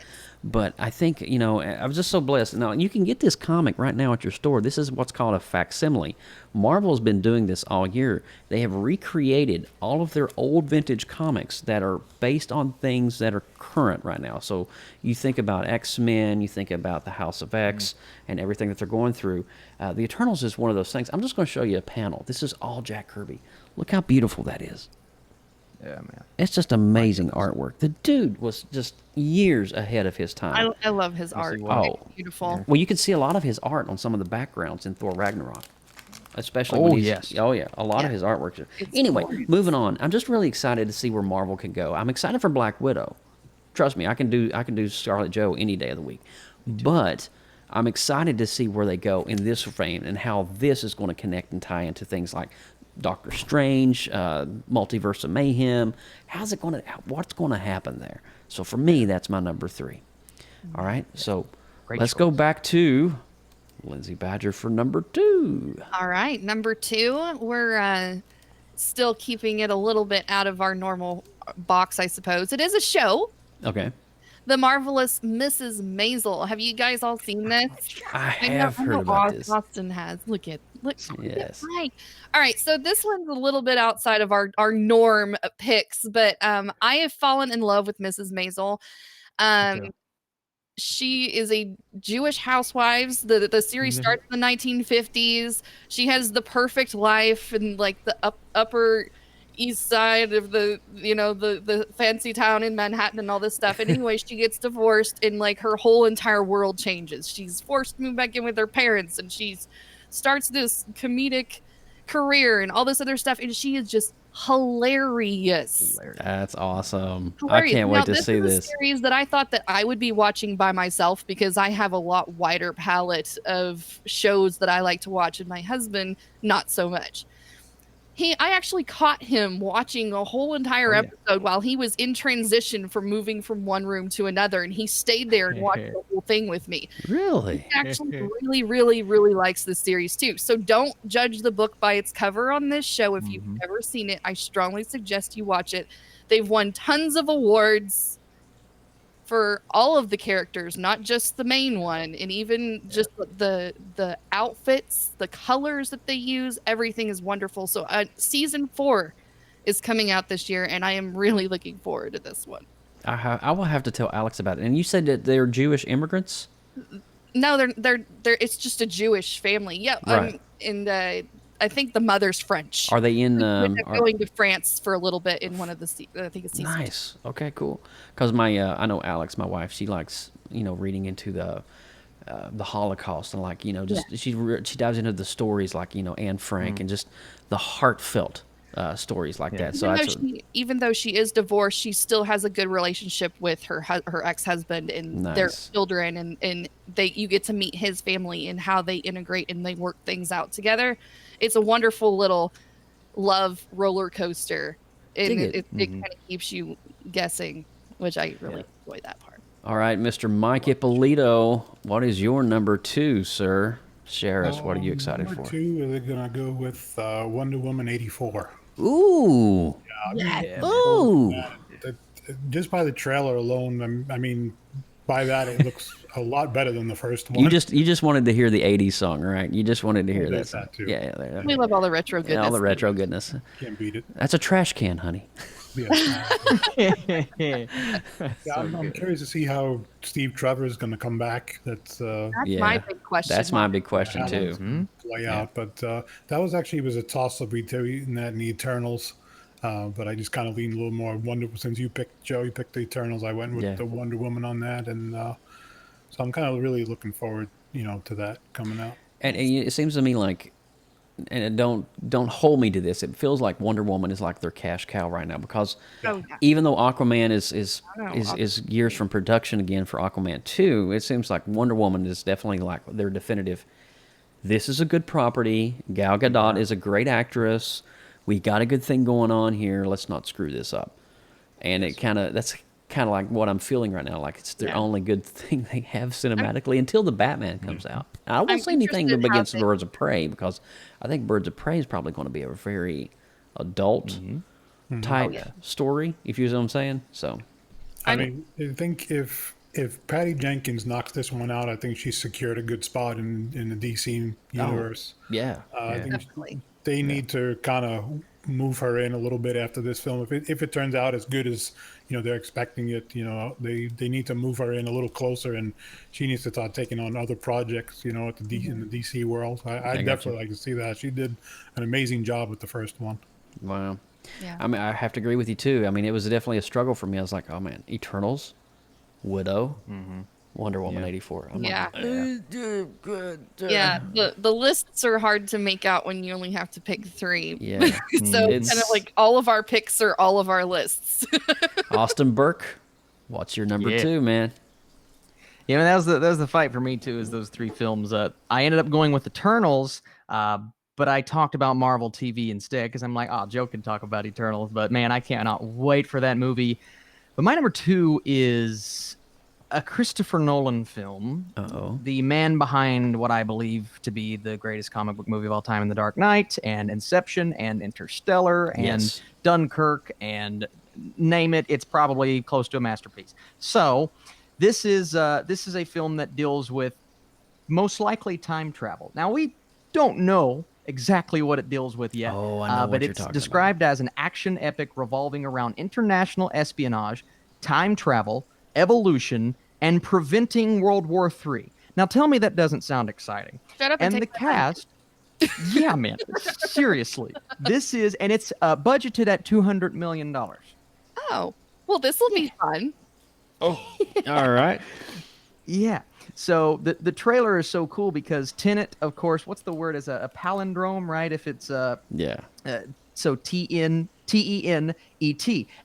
[SPEAKER 7] But I think, I was just so blessed. Now, you can get this comic right now at your store. This is what's called a facsimile. Marvel's been doing this all year. They have recreated all of their old vintage comics that are based on things that are current right now. So you think about X-Men, you think about the House of X, and everything that they're going through. The Eternals is one of those things. I'm just going to show you a panel. This is all Jack Kirby. Look how beautiful that is.
[SPEAKER 6] Yeah, man.
[SPEAKER 7] It's just amazing artwork. The dude was just years ahead of his time.
[SPEAKER 8] I love his art.
[SPEAKER 7] Oh,
[SPEAKER 8] it's beautiful.
[SPEAKER 7] Well, you can see a lot of his art on some of the backgrounds in Thor Ragnarok. Especially a lot of his artwork. Anyway, moving on. I'm just really excited to see where Marvel can go. I'm excited for Black Widow. Trust me, I can do Scarlet Joe any day of the week. But I'm excited to see where they go in this frame and how this is going to connect and tie into things like Doctor Strange, Multiverse of Mayhem. What's going to happen there? So for me, that's my number 3. All right, so let's go back to Lindsay Badger for number 2.
[SPEAKER 8] All right, number 2. We're still keeping it a little bit out of our normal box, I suppose. It is a show.
[SPEAKER 7] Okay.
[SPEAKER 8] The Marvelous Mrs. Maisel. Have you guys all seen this?
[SPEAKER 7] I have heard about this.
[SPEAKER 8] Austin has. Look.
[SPEAKER 7] Yes.
[SPEAKER 8] Right. All right. So this one's a little bit outside of our norm picks, but I have fallen in love with Mrs. Maisel. She is a Jewish housewives. The series starts in the 1950s. She has the perfect life in like the upper east side of the fancy town in Manhattan and all this stuff. And anyway, she gets divorced and like her whole entire world changes. She's forced to move back in with her parents, and she starts this comedic career and all this other stuff. And she is just hilarious.
[SPEAKER 7] That's awesome.
[SPEAKER 8] Hilarious.
[SPEAKER 7] I can't wait to see this.
[SPEAKER 8] This is a series that I thought that I would be watching by myself because I have a lot wider palette of shows that I like to watch, and my husband not so much. I actually caught him watching a whole entire episode while he was in transition from moving from one room to another, and he stayed there and watched the whole thing with me.
[SPEAKER 7] Really?
[SPEAKER 8] He actually really, really, really likes this series too. So don't judge the book by its cover on this show. If you've never seen it, I strongly suggest you watch it. They've won tons of awards for all of the characters, not just the main one, and even just the outfits, the colors that they use, everything is wonderful. So season 4 is coming out this year, and I am really looking forward to this one.
[SPEAKER 7] I will have to tell Alex about it. And you said that they're Jewish immigrants?
[SPEAKER 8] No, they're it's just a Jewish family. Yeah,
[SPEAKER 7] Right.
[SPEAKER 8] I think the mother's French.
[SPEAKER 7] Are they in?
[SPEAKER 8] Going to France for a little bit in one of the I think it's season.
[SPEAKER 7] Nice. Okay, cool. Because I know Alex, my wife, she likes reading into the Holocaust and she dives into the stories like Anne Frank and just the heartfelt stories like that. So
[SPEAKER 8] Even though she is divorced, she still has a good relationship with her ex-husband and their children, and you get to meet his family and how they integrate and they work things out together. It's a wonderful little love roller coaster, and it kind of keeps you guessing, which I really enjoy that part.
[SPEAKER 7] All right, Mr. Mike Ippolito, what is your number 2, sir? Share us. What are you excited for?
[SPEAKER 10] Number 2 is going to go with Wonder Woman 84.
[SPEAKER 7] Ooh. Ooh.
[SPEAKER 10] Just by the trailer alone, I mean, by that it looks a lot better than the first one.
[SPEAKER 7] You just wanted to hear the 80s song, right? You just wanted to hear that.
[SPEAKER 10] That too.
[SPEAKER 7] Yeah.
[SPEAKER 8] We love all the retro goodness.
[SPEAKER 7] All the retro goodness.
[SPEAKER 10] Can't beat it.
[SPEAKER 7] That's a trash can, honey.
[SPEAKER 10] I'm curious to see how Steve Trevor is going to come back. That's
[SPEAKER 8] my big question.
[SPEAKER 7] That's my big question too.
[SPEAKER 10] Play out, but that was a toss-up between that and the Eternals. But I just kind of leaned a little more Wonder. Since you picked the Eternals, I went with the Wonder Woman on that, and so I'm kind of really looking forward, to that coming out.
[SPEAKER 7] And it seems to me like, and don't hold me to this, it feels like Wonder Woman is like their cash cow right now, because even though Aquaman is years from production again for Aquaman 2, it seems like Wonder Woman is definitely like their definitive. This is a good property. Gal Gadot is a great actress. We got a good thing going on here. Let's not screw this up. And that's kind of like what I'm feeling right now. Like it's the only good thing they have cinematically until the Batman comes out. I won't say anything against Birds of Prey, because I think Birds of Prey is probably going to be a very adult type story, if you know what I'm saying. So,
[SPEAKER 10] I mean, I think if Patty Jenkins knocks this one out, I think she's secured a good spot in the DC universe. I think they need to kind of move her in a little bit after this film. If it turns out as good as they're expecting it, they need to move her in a little closer, and she needs to start taking on other projects, in the DC world. I definitely like to see that. She did an amazing job with the first one.
[SPEAKER 7] Wow. Yeah. I mean, I have to agree with you too. I mean, it was definitely a struggle for me. I was like, oh man, Eternals, Widow, Wonder Woman 84. I'm like,
[SPEAKER 8] the lists are hard to make out when you only have to pick 3.
[SPEAKER 7] Yeah.
[SPEAKER 8] So it's kind of like all of our picks are all of our lists.
[SPEAKER 7] Austin Burke, what's your number 2, man?
[SPEAKER 6] Yeah, that was the fight for me too, is those 3 films. I ended up going with Eternals, but I talked about Marvel TV instead, because I'm like, Joe can talk about Eternals, but man, I cannot wait for that movie. But my number 2 is a Christopher Nolan film. The man behind what I believe to be the greatest comic book movie of all time, in The Dark Knight, and Inception, and Interstellar, and Dunkirk, and name it, it's probably close to a masterpiece. So this is a film that deals with most likely time travel. Now, we don't know exactly what it deals with yet, but it's described as an action epic revolving around international espionage, time travel, evolution, and preventing World War III. Now, tell me that doesn't sound exciting.
[SPEAKER 8] Shut up and
[SPEAKER 6] the cast, yeah, man, seriously, and it's budgeted at $200 million.
[SPEAKER 8] Oh, well, this will be fun.
[SPEAKER 7] Oh, all right.
[SPEAKER 6] Yeah. So the trailer is so cool because Tenet, of course, what's the word? Is a palindrome, right? If it's so Tenet,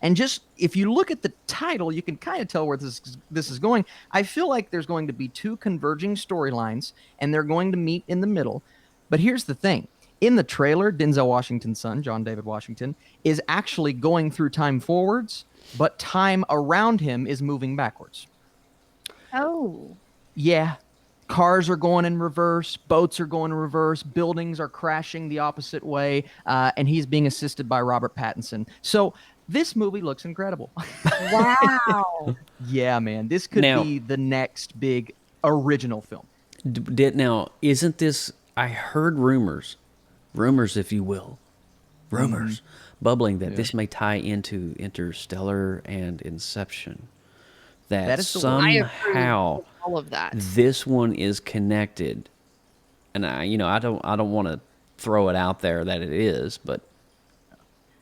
[SPEAKER 6] and just if you look at the title, you can kind of tell where this is going. I feel like there's going to be 2 converging storylines, and they're going to meet in the middle. But here's the thing: In the trailer, Denzel Washington's son, John David Washington, is actually going through time forwards, but time around him is moving backwards.
[SPEAKER 8] Oh.
[SPEAKER 6] Yeah. Cars are going in reverse, boats are going in reverse, buildings are crashing the opposite way, and he's being assisted by Robert Pattinson. So this movie looks incredible.
[SPEAKER 8] Wow.
[SPEAKER 6] Yeah, man. This could be the next big original film.
[SPEAKER 7] Now, isn't this... I heard rumors, if you will, bubbling that this may tie into Interstellar and Inception. That
[SPEAKER 6] is the
[SPEAKER 7] somehow
[SPEAKER 8] all of that.
[SPEAKER 7] This one is connected, and I don't want to throw it out there that it is, but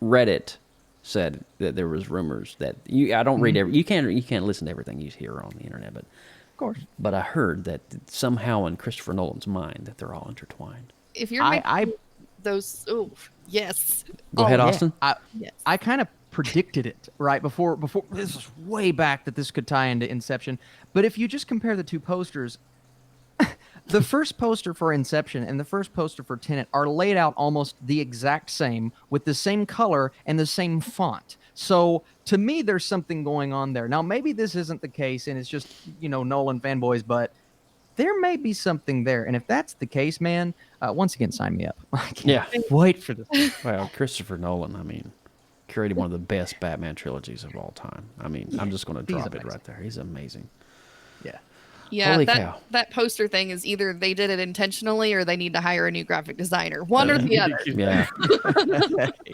[SPEAKER 7] Reddit said that there was rumors that I don't read you can't listen to everything you hear on the internet, but
[SPEAKER 6] of course.
[SPEAKER 7] But I heard that somehow in Christopher Nolan's mind that they're all intertwined.
[SPEAKER 8] If you're making those, yes.
[SPEAKER 7] Go ahead, Austin.
[SPEAKER 8] Yes.
[SPEAKER 6] I kind of predicted it right before this was way back that this could tie into Inception. But if you just compare the two posters, the first poster for Inception and the first poster for Tenet are laid out almost the exact same with the same color and the same font. So to me, there's something going on there. Now, maybe this isn't the case and it's just, Nolan fanboys, but there may be something there. And if that's the case, man, once again, sign me up. I can't wait for this.
[SPEAKER 7] Well, Christopher Nolan, created one of the best Batman trilogies of all time. I'm just going to drop it right there. He's amazing.
[SPEAKER 6] Yeah.
[SPEAKER 8] Yeah,
[SPEAKER 7] Holy cow.
[SPEAKER 8] that poster thing is either they did it intentionally or they need to hire a new graphic designer. One or the other.
[SPEAKER 7] Yeah.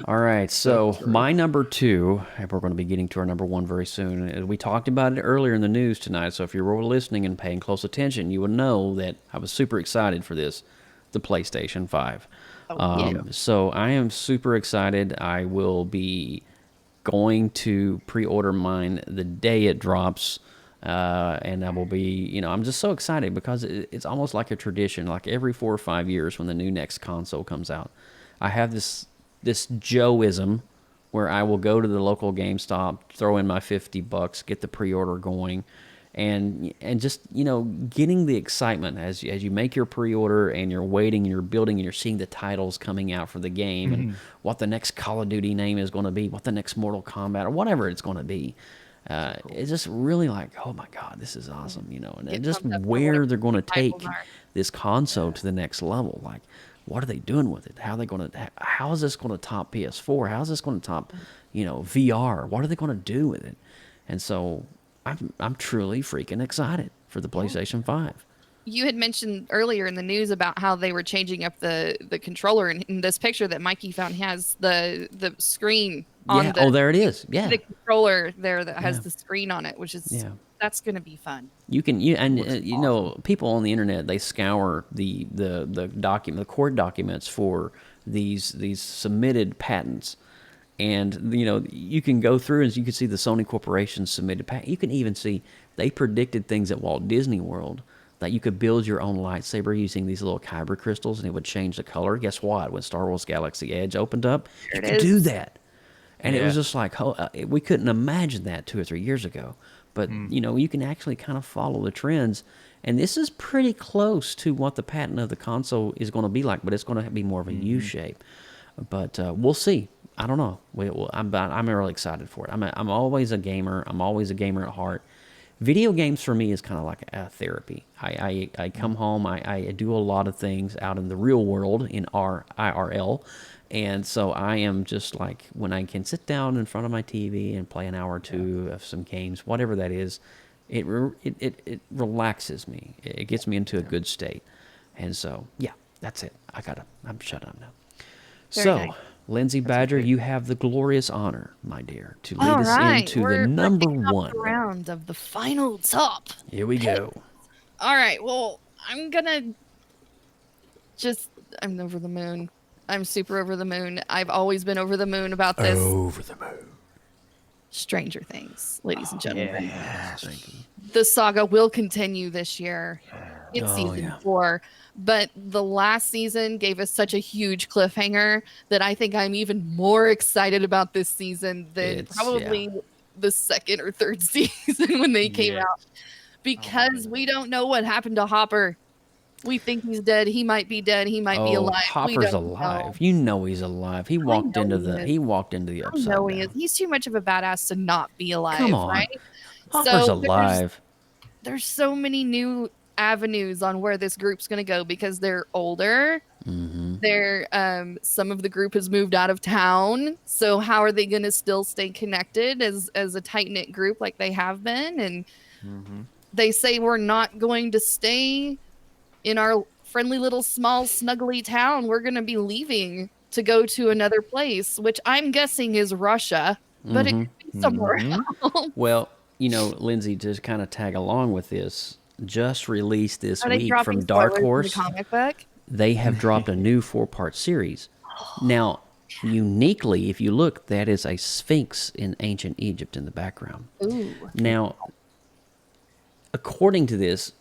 [SPEAKER 7] All right. So my number 2, and we're going to be getting to our number 1 very soon. We talked about it earlier in the news tonight. So if you were listening and paying close attention, you would know that I was super excited for this, the PlayStation 5. So I am super excited. I will be going to pre-order mine the day it drops. And I will be, I'm just so excited because it's almost like a tradition. Like every 4 or 5 years when the new next console comes out, I have this Joeism where I will go to the local GameStop, throw in my $50, get the pre-order going, and just, getting the excitement as you make your pre-order and you're waiting and you're building and you're seeing the titles coming out for the game and what the next Call of Duty name is going to be, what the next Mortal Kombat or whatever it's going to be. It's just really like, oh my God, this is awesome, and just where they're going to take this console to the next level. Like, what are they doing with it? How is this going to top PS4? How is this going to top, VR? What are they going to do with it? And so I'm truly freaking excited for the PlayStation 5.
[SPEAKER 8] You had mentioned earlier in the news about how they were changing up the controller, and in this picture that Mikey found has the screen on
[SPEAKER 7] there it is. Yeah.
[SPEAKER 8] The controller there that has the screen on it, which is that's going to be fun.
[SPEAKER 7] People on the internet, they scour the court documents for these submitted patents. And, you can go through and you can see the Sony Corporation submitted patent. You can even see they predicted things at Walt Disney World that you could build your own lightsaber using these little kyber crystals and it would change the color. Guess what? When Star Wars Galaxy Edge opened up, you could do that. And it was just like, we couldn't imagine that 2 or 3 years ago. But, you can actually kind of follow the trends. And this is pretty close to what the patent of the console is going to be like, but it's going to be more of a U shape. But we'll see. I don't know. I'm really excited for it. I'm always a gamer. I'm always a gamer at heart. Video games for me is kind of like a therapy. I come home, I do a lot of things out in the real world in IRL, and so I am just like, when I can sit down in front of my TV and play an hour or two of some games, whatever that is, it relaxes me. It gets me into a good state, and so that's it. I'm shut up now. Very nice. Lindsay Badger, you have the glorious honor, my dear, to lead us into the number 1
[SPEAKER 8] round of the final top.
[SPEAKER 7] Here we go.
[SPEAKER 8] All right. Well, I'm over the moon. I'm super over the moon. I've always been over the moon about this.
[SPEAKER 7] Over the moon.
[SPEAKER 8] Stranger Things, ladies and gentlemen.
[SPEAKER 7] Yes.
[SPEAKER 8] The saga will continue this year. It's season 4. But the last season gave us such a huge cliffhanger that I think I'm even more excited about this season than probably the second or third season when they came out. Because we don't know what happened to Hopper. We think he's dead. He might be dead. He might be
[SPEAKER 7] Oh,
[SPEAKER 8] alive. We
[SPEAKER 7] Hopper's
[SPEAKER 8] don't
[SPEAKER 7] alive.
[SPEAKER 8] know.
[SPEAKER 7] You know he's alive. He walked into
[SPEAKER 8] he
[SPEAKER 7] the
[SPEAKER 8] is.
[SPEAKER 7] he walked into the
[SPEAKER 8] I
[SPEAKER 7] upside
[SPEAKER 8] know he
[SPEAKER 7] down.
[SPEAKER 8] is. He's too much of a badass to not be alive,
[SPEAKER 7] Come on.
[SPEAKER 8] right?
[SPEAKER 7] Hopper's
[SPEAKER 8] So
[SPEAKER 7] alive.
[SPEAKER 8] there's so many new avenues on where this group's going to go because they're older.
[SPEAKER 7] Mm-hmm.
[SPEAKER 8] They're some of the group has moved out of town. So how are they going to still stay connected as a tight-knit group like they have been? And they say we're not going to stay in our friendly little small snuggly town. We're going to be leaving to go to another place, which I'm guessing is Russia, but it could be somewhere else.
[SPEAKER 7] Well, you know, Lindsay, to kind of tag along with this, just released this
[SPEAKER 8] Are they
[SPEAKER 7] week
[SPEAKER 8] dropping
[SPEAKER 7] from Dark
[SPEAKER 8] spoilers in
[SPEAKER 7] Horse.
[SPEAKER 8] the comic book?
[SPEAKER 7] They have dropped a new 4-part series. Now, uniquely, if you look, that is a sphinx in ancient Egypt in the background.
[SPEAKER 8] Ooh.
[SPEAKER 7] Now, according to this,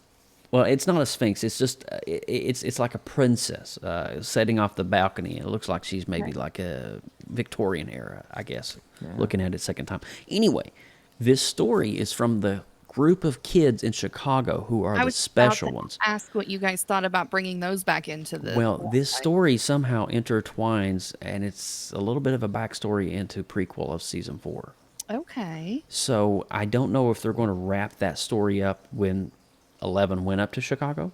[SPEAKER 7] well, it's not a sphinx. It's just it's like a princess setting off the balcony. It looks like she's maybe like a Victorian era, I guess. Looking at it second time. Anyway, this story is from the group of kids in Chicago who are
[SPEAKER 8] I
[SPEAKER 7] the
[SPEAKER 8] was
[SPEAKER 7] special
[SPEAKER 8] about to
[SPEAKER 7] ones.
[SPEAKER 8] ask what you guys thought about bringing those back into the.
[SPEAKER 7] Well, this story somehow intertwines, and it's a little bit of a backstory into prequel of season 4.
[SPEAKER 8] Okay.
[SPEAKER 7] So I don't know if they're going to wrap that story up when 11 went up to Chicago.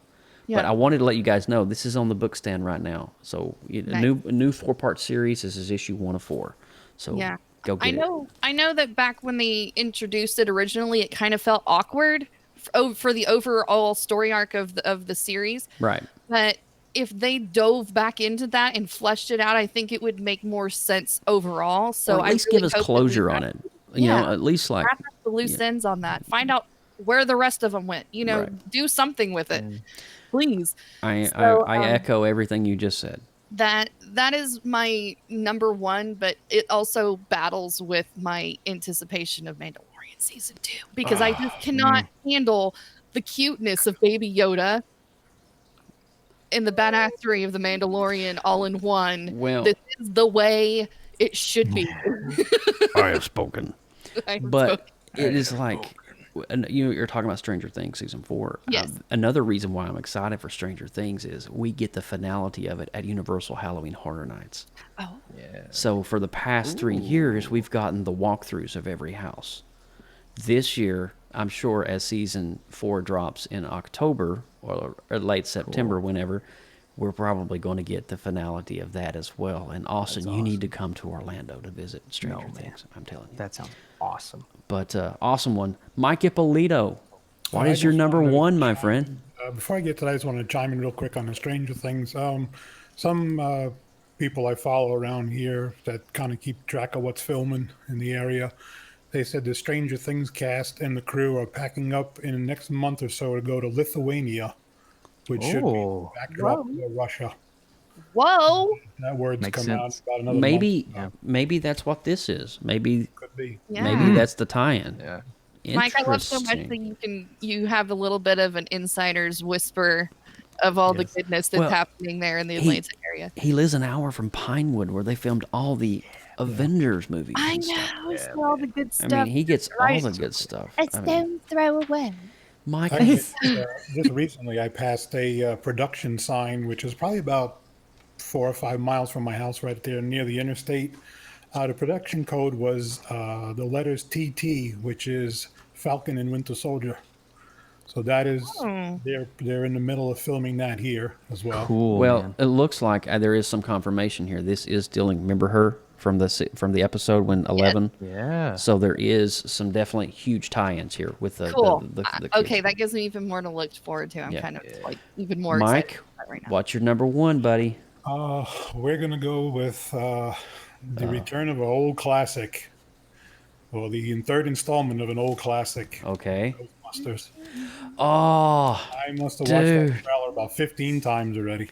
[SPEAKER 7] But
[SPEAKER 8] Yeah.
[SPEAKER 7] I wanted to let you guys know this is on the book stand right now. So a new 4-part series. This is issue 1 of 4. So
[SPEAKER 8] Yeah.
[SPEAKER 7] go get it.
[SPEAKER 8] I know that back when they introduced it originally, it kind of felt awkward for the overall story arc of the series.
[SPEAKER 7] Right.
[SPEAKER 8] But if they dove back into that and fleshed it out, I think it would make more sense overall. So
[SPEAKER 7] Or at least
[SPEAKER 8] I really
[SPEAKER 7] give us
[SPEAKER 8] hope that we
[SPEAKER 7] closure on
[SPEAKER 8] wrap-
[SPEAKER 7] it. You know, at least like
[SPEAKER 8] wrap up the loose ends on that. Find out where the rest of them went. You know,
[SPEAKER 7] Right.
[SPEAKER 8] do something with it, please.
[SPEAKER 7] I
[SPEAKER 8] So,
[SPEAKER 7] echo everything you just said.
[SPEAKER 8] that is my number one, but it also battles with my anticipation of Mandalorian season 2 because I just cannot handle the cuteness of Baby Yoda and the badassery of the Mandalorian all in one.
[SPEAKER 7] Well-
[SPEAKER 8] this is the way it should be.
[SPEAKER 7] I have spoken.
[SPEAKER 8] I have
[SPEAKER 7] But
[SPEAKER 8] spoken.
[SPEAKER 7] it is like, you're talking about Stranger Things season 4.
[SPEAKER 8] Yes.
[SPEAKER 7] Another reason why I'm excited for Stranger Things is we get the finality of it at Universal Halloween Horror Nights.
[SPEAKER 8] Oh.
[SPEAKER 7] So for the past 3 years, we've gotten the walkthroughs of every house. This year, I'm sure as season 4 drops in October or late September, whenever, we're probably going to get the finality of that as well. And Austin, you need to come to Orlando to visit Stranger Things. I'm telling you.
[SPEAKER 6] That sounds awesome.
[SPEAKER 7] But awesome one. Mike Ippolito, what
[SPEAKER 10] I
[SPEAKER 7] is your
[SPEAKER 10] just
[SPEAKER 7] number
[SPEAKER 10] wanted to
[SPEAKER 7] one, my
[SPEAKER 10] chime-
[SPEAKER 7] friend?
[SPEAKER 10] Before I get to that, I just want to chime in real quick on the Stranger Things. Some people I follow around here that kind of keep track of what's filming in the area, they said the Stranger Things cast and the crew are packing up in the next month or so to go to Lithuania, which should be the backdrop of Russia.
[SPEAKER 8] Whoa.
[SPEAKER 10] That word's
[SPEAKER 6] Makes
[SPEAKER 10] come out
[SPEAKER 6] sense.
[SPEAKER 10] about another
[SPEAKER 7] Maybe,
[SPEAKER 10] month.
[SPEAKER 7] maybe that's what this is. Maybe,
[SPEAKER 10] Could be.
[SPEAKER 8] Yeah.
[SPEAKER 7] maybe that's the tie-in.
[SPEAKER 6] Yeah.
[SPEAKER 8] Mike, I love so much
[SPEAKER 7] Interesting.
[SPEAKER 8] that you have a little bit of an insider's whisper of all the goodness that's
[SPEAKER 7] Well,
[SPEAKER 8] happening there in the Atlanta area.
[SPEAKER 7] He lives an hour from Pinewood, where they filmed all the Avengers movies.
[SPEAKER 8] I
[SPEAKER 7] and stuff.
[SPEAKER 8] know, it's all the good
[SPEAKER 7] I
[SPEAKER 8] stuff.
[SPEAKER 7] mean, he gets
[SPEAKER 8] Right.
[SPEAKER 7] all the good stuff.
[SPEAKER 8] A
[SPEAKER 7] I mean,
[SPEAKER 8] stone throw away.
[SPEAKER 7] Mike,
[SPEAKER 10] I just recently I passed a production sign, which is probably about 4 or 5 miles from my house, right there near the interstate. The production code was the letters TT, which is Falcon and Winter Soldier. So that is they're in the middle of filming that here as well.
[SPEAKER 6] Cool.
[SPEAKER 7] well,
[SPEAKER 6] man.
[SPEAKER 7] it looks like there is some confirmation here. This is dealing. Remember her from the episode when 11.
[SPEAKER 6] Yeah.
[SPEAKER 7] So there is some definitely huge tie-ins here with the
[SPEAKER 8] Cool.
[SPEAKER 7] the
[SPEAKER 8] Okay,
[SPEAKER 7] kids.
[SPEAKER 8] that gives me even more to look forward to. I'm
[SPEAKER 7] Yeah.
[SPEAKER 8] kind of like even more
[SPEAKER 7] Mike,
[SPEAKER 8] excited about that right now.
[SPEAKER 7] what's your number one, buddy?
[SPEAKER 10] We're gonna go with the return of an old classic, or the third installment of an old classic,
[SPEAKER 7] Okay.
[SPEAKER 10] Ghostbusters.
[SPEAKER 7] Oh,
[SPEAKER 10] I must have watched
[SPEAKER 7] Dude.
[SPEAKER 10] that trailer about 15 times already.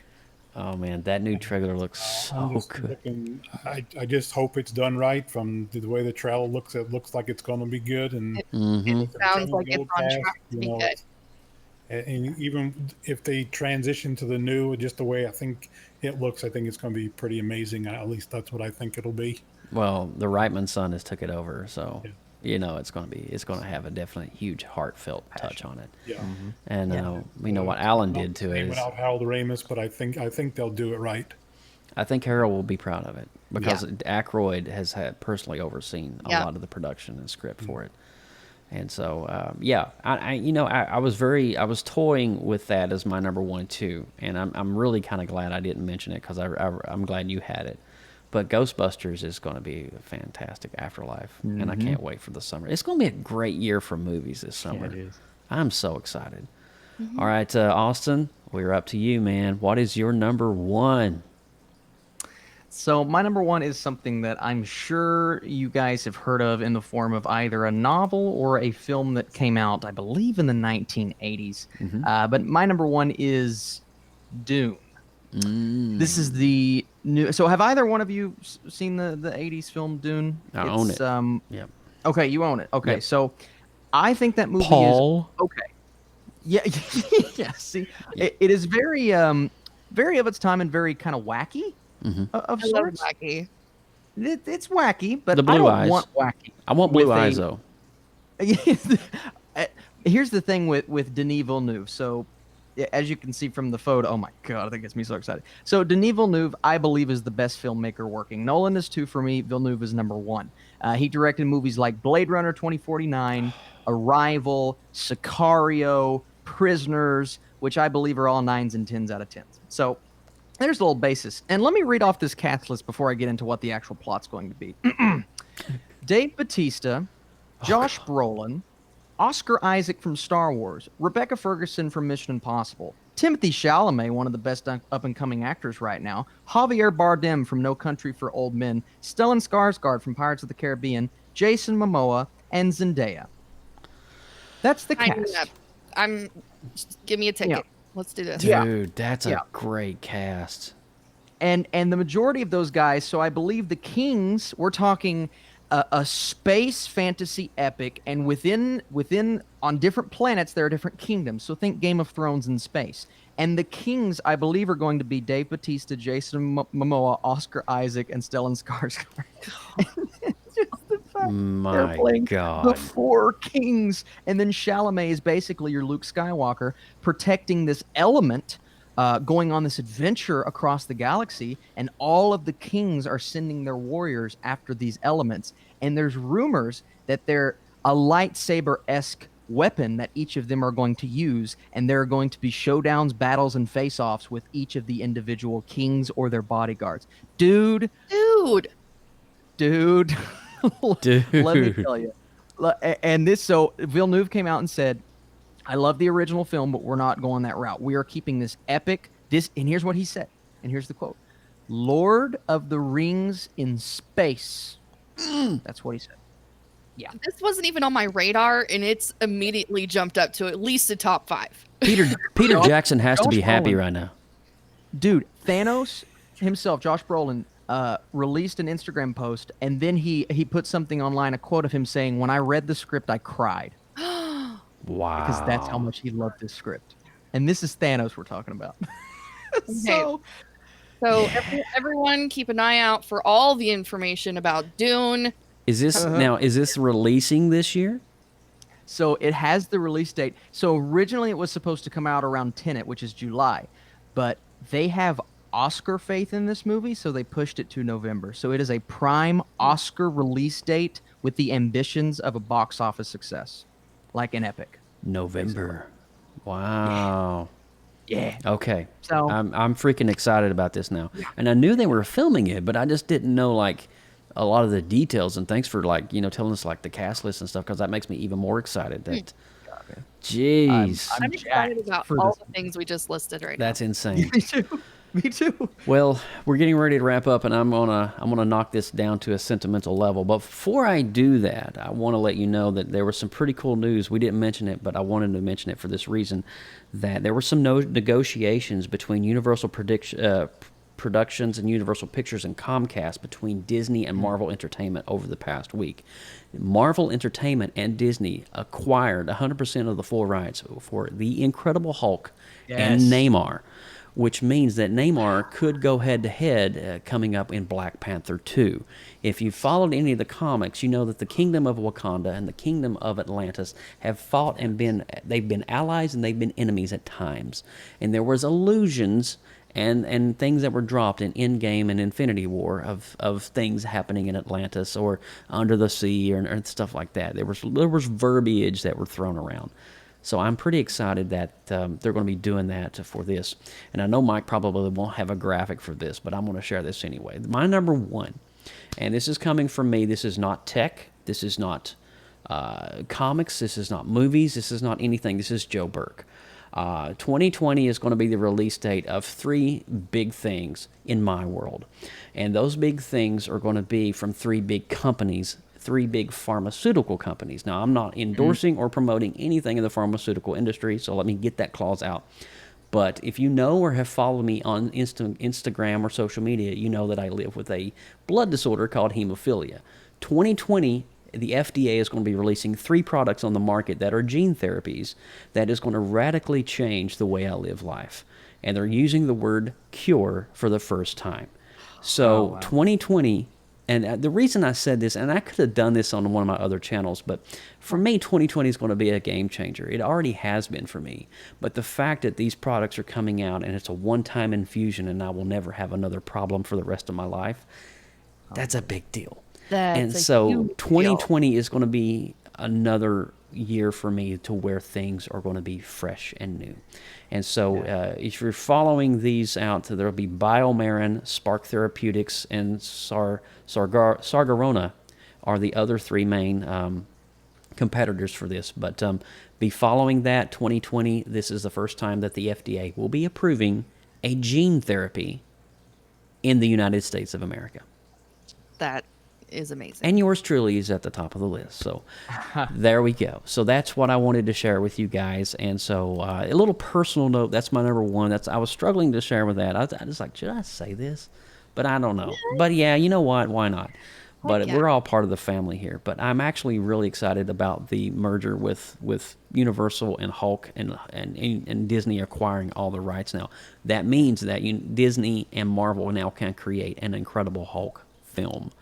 [SPEAKER 7] oh man, that new trailer looks
[SPEAKER 10] I'm
[SPEAKER 7] so
[SPEAKER 10] just
[SPEAKER 7] good.
[SPEAKER 10] looking, I just hope it's done right from the way the trailer looks. It looks like it's going to be good, and
[SPEAKER 8] It sounds like it's
[SPEAKER 10] old
[SPEAKER 8] on
[SPEAKER 10] cast,
[SPEAKER 8] track to
[SPEAKER 10] you
[SPEAKER 8] be
[SPEAKER 10] know,
[SPEAKER 8] good.
[SPEAKER 10] and even if they transition to the new, just the way I think it looks, I think it's going to be pretty amazing. At least that's what I think it'll be.
[SPEAKER 7] Well, the Reitman son has took it over, so you know it's going to have a definitely huge heartfelt touch on it.
[SPEAKER 10] Yeah.
[SPEAKER 7] And we know what Alan did to it.
[SPEAKER 10] Without Harold Ramis, but I think they'll do it right.
[SPEAKER 7] I think Harold will be proud of it because Aykroyd has had personally overseen a lot of the production and script for it. And so, I was toying with that as my number one too, and I'm really kind of glad I didn't mention it because I'm glad you had it. But Ghostbusters is going to be a fantastic afterlife, and I can't wait for the summer. It's going to be a great year for movies this summer.
[SPEAKER 6] Yeah, it is.
[SPEAKER 7] I'm so excited. All right, Austin, we're up to you, man. What is your number one?
[SPEAKER 6] So my number one is something that I'm sure you guys have heard of in the form of either a novel or a film that came out, I believe, in the 1980s. But my number one is Dune. This is the new. So have either one of you seen the 80s film Dune?
[SPEAKER 7] I own it.
[SPEAKER 6] Yep. Okay, you own it. Okay,
[SPEAKER 7] Yep.
[SPEAKER 6] So I think that movie
[SPEAKER 7] Paul?
[SPEAKER 6] is okay. Yeah, yeah. See, it is very very of its time and very kind of wacky. Of
[SPEAKER 8] I love
[SPEAKER 6] sorts.
[SPEAKER 8] wacky.
[SPEAKER 6] It's wacky, but
[SPEAKER 7] The blue
[SPEAKER 6] I don't
[SPEAKER 7] eyes.
[SPEAKER 6] want wacky.
[SPEAKER 7] I want blue
[SPEAKER 6] with
[SPEAKER 7] eyes, though.
[SPEAKER 6] Here's the thing with Denis Villeneuve. So, as you can see from the photo, oh my god, that gets me so excited. So, Denis Villeneuve, I believe, is the best filmmaker working. Nolan is 2 for me. Villeneuve is number 1. He directed movies like Blade Runner 2049, Arrival, Sicario, Prisoners, which I believe are all 9s and 10s out of 10s. So, there's a little basis. And let me read off this cast list before I get into what the actual plot's going to be. Dave Bautista, Josh Brolin, Oscar Isaac from Star Wars, Rebecca Ferguson from Mission Impossible, Timothy Chalamet, one of the best up-and-coming actors right now, Javier Bardem from No Country for Old Men, Stellan Skarsgård from Pirates of the Caribbean, Jason Momoa, and Zendaya. That's the cast.
[SPEAKER 8] Give me a ticket.
[SPEAKER 6] Yeah.
[SPEAKER 8] Let's do this.
[SPEAKER 7] Dude, that's a great cast.
[SPEAKER 6] And the majority of those guys, so I believe the Kings, we're talking a space fantasy epic, and within on different planets there are different kingdoms. So think Game of Thrones in space. And the Kings, I believe, are going to be Dave Bautista, Jason Momoa, Oscar Isaac, and Stellan Skarsgård. Just the fact they're playing the 4 kings, and then Chalamet is basically your Luke Skywalker protecting this element, going on this adventure across the galaxy, and all of the kings are sending their warriors after these elements. And there's rumors that they're a lightsaber-esque weapon that each of them are going to use, and there are going to be showdowns, battles, and face-offs with each of the individual kings or their bodyguards. Dude. Let me tell you. And so Villeneuve came out and said, I love the original film, but we're not going that route. We are keeping this epic. And here's what he said. And here's the quote. Lord of the Rings in space. That's what he said. Yeah.
[SPEAKER 8] This wasn't even on my radar, and it's immediately jumped up to at least the top 5.
[SPEAKER 7] Peter Jackson has to be happy right now.
[SPEAKER 6] Dude, Thanos himself, Josh Brolin, released an Instagram post, and then he put something online, a quote of him saying, when I read the script, I cried.
[SPEAKER 7] Wow.
[SPEAKER 6] Because that's how much he loved this script. And this is Thanos we're talking about. So
[SPEAKER 8] everyone keep an eye out for all the information about Dune.
[SPEAKER 7] Is this releasing this year?
[SPEAKER 6] So it has the release date. So originally it was supposed to come out around Tenet, which is July. But they have Oscar faith in this movie, so they pushed it to November. So it is a prime Oscar release date with the ambitions of a box office success, like an epic.
[SPEAKER 7] November. Wow.
[SPEAKER 6] Yeah.
[SPEAKER 7] Okay.
[SPEAKER 6] So
[SPEAKER 7] I'm freaking excited about this now. And I knew they were filming it, but I just didn't know like a lot of the details. And thanks for like, telling us like the cast list and stuff, because that makes me even more excited. That, jeez.
[SPEAKER 8] I'm excited about all the things we just listed right now.
[SPEAKER 7] That's insane.
[SPEAKER 6] Me too.
[SPEAKER 7] Well, we're getting ready to wrap up, and I'm gonna knock this down to a sentimental level. But before I do that, I want to let you know that there was some pretty cool news. We didn't mention it, but I wanted to mention it for this reason: that there were some negotiations between Universal Productions and Universal Pictures and Comcast between Disney and Marvel Entertainment over the past week. Marvel Entertainment and Disney acquired 100% of the full rights for The Incredible Hulk and Namor. which means that Namor could go head-to-head coming up in Black Panther 2. If you followed any of the comics, you know that the Kingdom of Wakanda and the Kingdom of Atlantis have fought and they've been allies and they've been enemies at times. And there was allusions and things that were dropped in Endgame and Infinity War of things happening in Atlantis or under the sea or stuff like that. There was verbiage that were thrown around. So I'm pretty excited that they're going to be doing that for this. And I know Mike probably won't have a graphic for this, but I'm going to share this anyway. My number one, and this is coming from me, this is not tech, this is not comics, this is not movies, this is not anything, this is Joe Burke. 2020 is going to be the release date of 3 big things in my world. And those big things are going to be from 3 big companies, 3 big pharmaceutical companies. Now, I'm not endorsing or promoting anything in the pharmaceutical industry, so let me get that clause out. But if you know or have followed me on Instagram or social media, you know that I live with a blood disorder called hemophilia. 2020, the FDA is going to be releasing 3 products on the market that are gene therapies that is going to radically change the way I live life. And they're using the word cure for the first time. So 2020, and the reason I said this, and I could have done this on one of my other channels, but for me, 2020 is going to be a game changer. It already has been for me. But the fact that these products are coming out and it's a one-time infusion and I will never have another problem for the rest of my life, that's a big deal. And so 2020 is going to be another year for me to where things are going to be fresh and new. And so if you're following these out, there will be BioMarin, Spark Therapeutics, and Sargarona are the other 3 main competitors for this. But be following that. 2020, this is the first time that the FDA will be approving a gene therapy in the United States of America.
[SPEAKER 8] That is amazing.
[SPEAKER 7] And yours truly is at the top of the list. So there we go. So that's what I wanted to share with you guys. And so a little personal note, that's my number one. I was struggling to share with that. I was like, should I say this? But I don't know. But yeah, you know what? Why not? But we're all part of the family here. But I'm actually really excited about the merger with Universal and Hulk and Disney acquiring all the rights now. That means that Disney and Marvel now can create an Incredible Hulk film.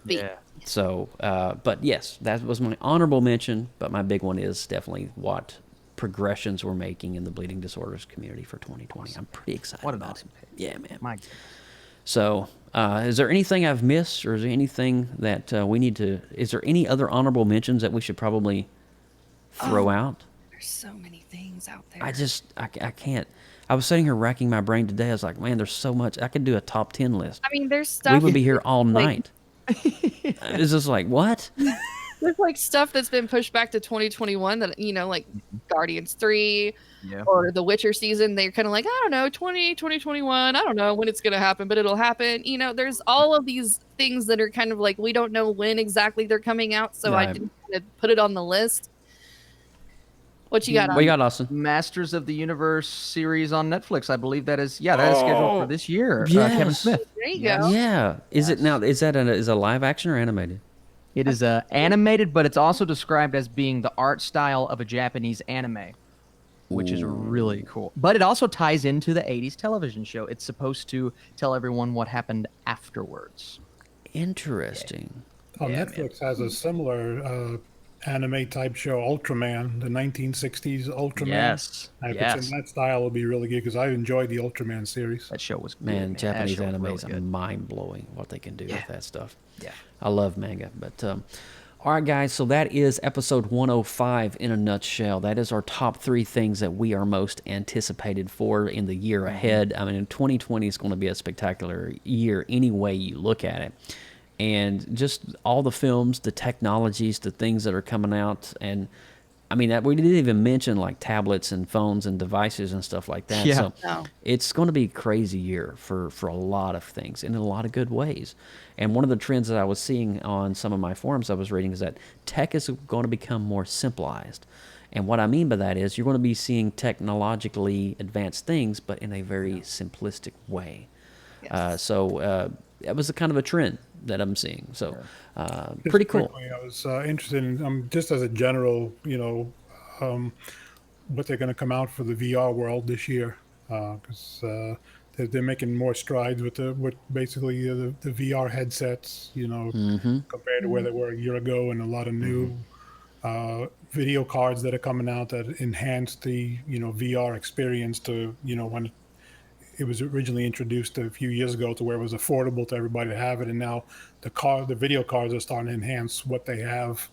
[SPEAKER 6] Yeah.
[SPEAKER 7] So, but yes, that was my honorable mention. But my big one is definitely what progressions we're making in the bleeding disorders community for 2020. I'm pretty excited.
[SPEAKER 6] What an awesome pick.
[SPEAKER 7] Yeah, man.
[SPEAKER 6] My goodness.
[SPEAKER 7] So, is there anything I've missed, or is there anything that we need to? Is there any other honorable mentions that we should probably throw out?
[SPEAKER 8] There's so many things out there.
[SPEAKER 7] I can't. I was sitting here racking my brain today. I was like, man, there's so much. I could do a top 10 list.
[SPEAKER 8] I mean, there's stuff.
[SPEAKER 7] We would be here all night. It's just like, what?
[SPEAKER 8] There's like stuff that's been pushed back to 2021 that, like Guardians 3 or the Witcher season. They're kind of like, I don't know, 2021. I don't know when it's going to happen, but it'll happen. There's all of these things that are kind of like, we don't know when exactly they're coming out. So I didn't put it on the list. What you got?
[SPEAKER 7] What you got, Austin?
[SPEAKER 6] Masters of the Universe series on Netflix. I believe that is scheduled for this year.
[SPEAKER 7] Yes.
[SPEAKER 6] Kevin Smith.
[SPEAKER 8] There you go.
[SPEAKER 7] Yeah. Is it now? Is that is a live action or animated?
[SPEAKER 6] It is animated, but it's also described as being the art style of a Japanese anime, which is really cool. But it also ties into the 80s television show. It's supposed to tell everyone what happened afterwards.
[SPEAKER 7] Interesting.
[SPEAKER 10] Yeah. Netflix has a similar anime type show, Ultraman, the 1960s Ultraman.
[SPEAKER 6] Yes.
[SPEAKER 10] If it's in that style, it'll be really good because I enjoyed the Ultraman series.
[SPEAKER 6] That show was good,
[SPEAKER 7] man. Japanese anime is
[SPEAKER 6] really
[SPEAKER 7] mind blowing what they can do with that stuff.
[SPEAKER 6] Yeah.
[SPEAKER 7] I love manga. But all right, guys, so that is episode 105 in a nutshell. That is our top 3 things that we are most anticipated for in the year ahead. I mean, 2020 is going to be a spectacular year any way you look at it. And just all the films, the technologies, the things that are coming out. And I mean, we didn't even mention like tablets and phones and devices and stuff like that.
[SPEAKER 6] Yeah.
[SPEAKER 7] So it's going to be a crazy year for a lot of things and in a lot of good ways. And one of the trends that I was seeing on some of my forums I was reading is that tech is going to become more simplified. And what I mean by that is you're going to be seeing technologically advanced things, but in a very simplistic way. Yes. So that was a kind of a trend that I'm seeing. So pretty cool.
[SPEAKER 10] Quickly, I was interested in, just as a general, what they're going to come out for the VR world this year. because they're making more strides with basically the VR headsets, compared to where they were a year ago, and a lot of new video cards that are coming out that enhance the VR experience to when it was originally introduced a few years ago to where it was affordable to everybody to have it, and now the video cards are starting to enhance what they have,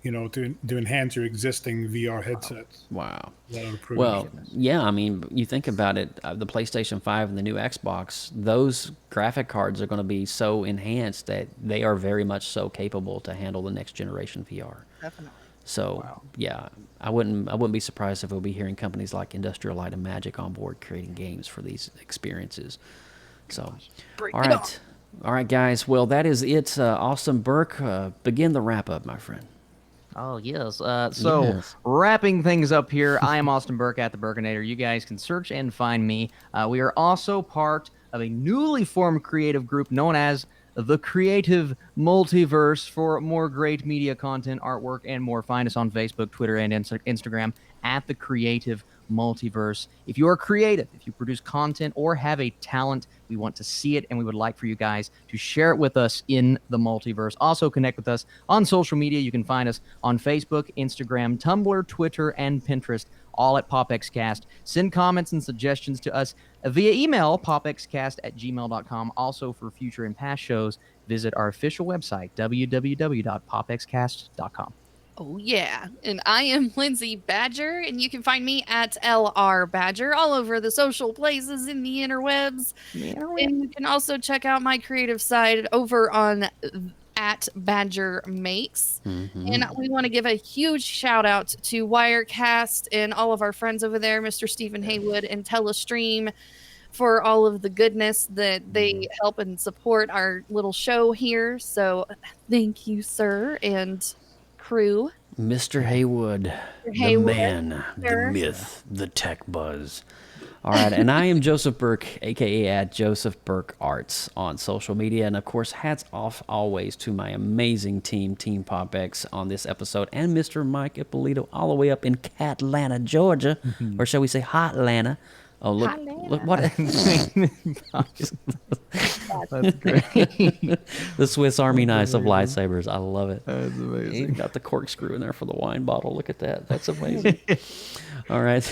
[SPEAKER 10] to enhance your existing VR headsets.
[SPEAKER 7] Wow.
[SPEAKER 10] Well,
[SPEAKER 7] Well, yeah, I mean, you think about it, the PlayStation 5 and the new Xbox, those graphic cards are going to be so enhanced that they are very much so capable to handle the next generation VR.
[SPEAKER 8] Definitely.
[SPEAKER 7] So, yeah, I wouldn't be surprised if we'll be hearing companies like Industrial Light and Magic on board creating games for these experiences. So, all right, guys. Well, that is it. Austin Burke, begin the wrap up, my friend.
[SPEAKER 6] Oh, yes. Wrapping things up here, I am Austin Burke at The Burkinator. You guys can search and find me. We are also part of a newly formed creative group known as The Creative Multiverse. For more great media content, artwork, and more, find us on Facebook, Twitter, and Instagram at The Creative Multiverse. If you are creative, if you produce content or have a talent, we want to see it, and we would like for you guys to share it with us in the multiverse. Also, connect with us on social media. You can find us on Facebook, Instagram, Tumblr, Twitter, and Pinterest, all at PopXcast. Send comments and suggestions to us via email, popxcast@gmail.com. Also, for future and past shows, visit our official website, www.popxcast.com.
[SPEAKER 8] Oh, yeah. And I am Lindsay Badger, and you can find me at LR Badger all over the social places in the interwebs. And you can also check out my creative side over on at Badger Makes. And we want to give a huge shout out to Wirecast and all of our friends over there, Mr. Stephen Haywood and Telestream, for all of the goodness that they help and support our little show here. So thank you, sir, and crew.
[SPEAKER 7] Mr. Haywood, the man, the myth, the tech buzz. All right, and I am Joseph Burke, a.k.a. at Joseph Burke Arts on social media. And, of course, hats off always to my amazing team, Team PopX, on this episode, and Mr. Mike Ippolito all the way up in Catlanta, Georgia, or shall we say Hotlanta. Oh, look what
[SPEAKER 6] That's great.
[SPEAKER 7] the Swiss Army knife of lightsabers. I love it.
[SPEAKER 6] That's amazing.
[SPEAKER 7] You got the corkscrew in there for the wine bottle. Look at that. That's amazing. All right.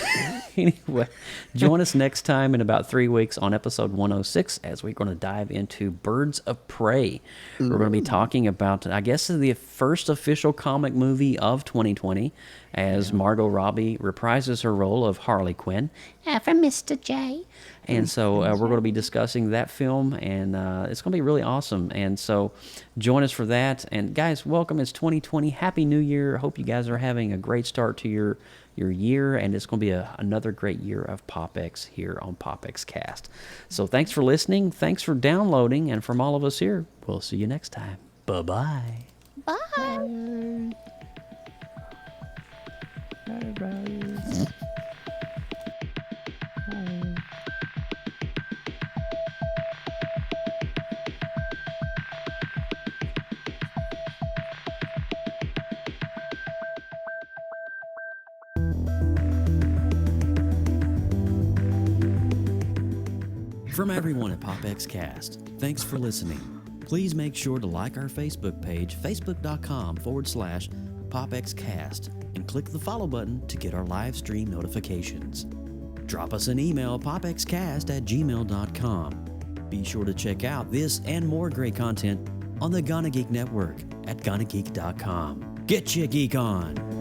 [SPEAKER 7] Anyway, join us next time in about 3 weeks on episode 106 as we're going to dive into Birds of Prey. We're going to be talking about, I guess, the first official comic movie of 2020 as Margot Robbie reprises her role of Harley Quinn for Mr. J. And so we're going to be discussing that film, and it's going to be really awesome. And so join us for that. And guys, welcome. It's 2020. Happy New Year. I hope you guys are having a great start to your year, and it's going to be another great year of PopX here on PopXcast. So thanks for listening. Thanks for downloading. And from all of us here, we'll see you next time. Bye-bye.
[SPEAKER 8] Bye.
[SPEAKER 6] Bye-bye.
[SPEAKER 11] From everyone at PopXcast, thanks for listening. Please make sure to like our Facebook page, facebook.com/PopXcast, and click the follow button to get our live stream notifications. Drop us an email, popxcast@gmail.com. Be sure to check out this and more great content on the Gonna Geek Network at GonnaGeek.com. Get your geek on!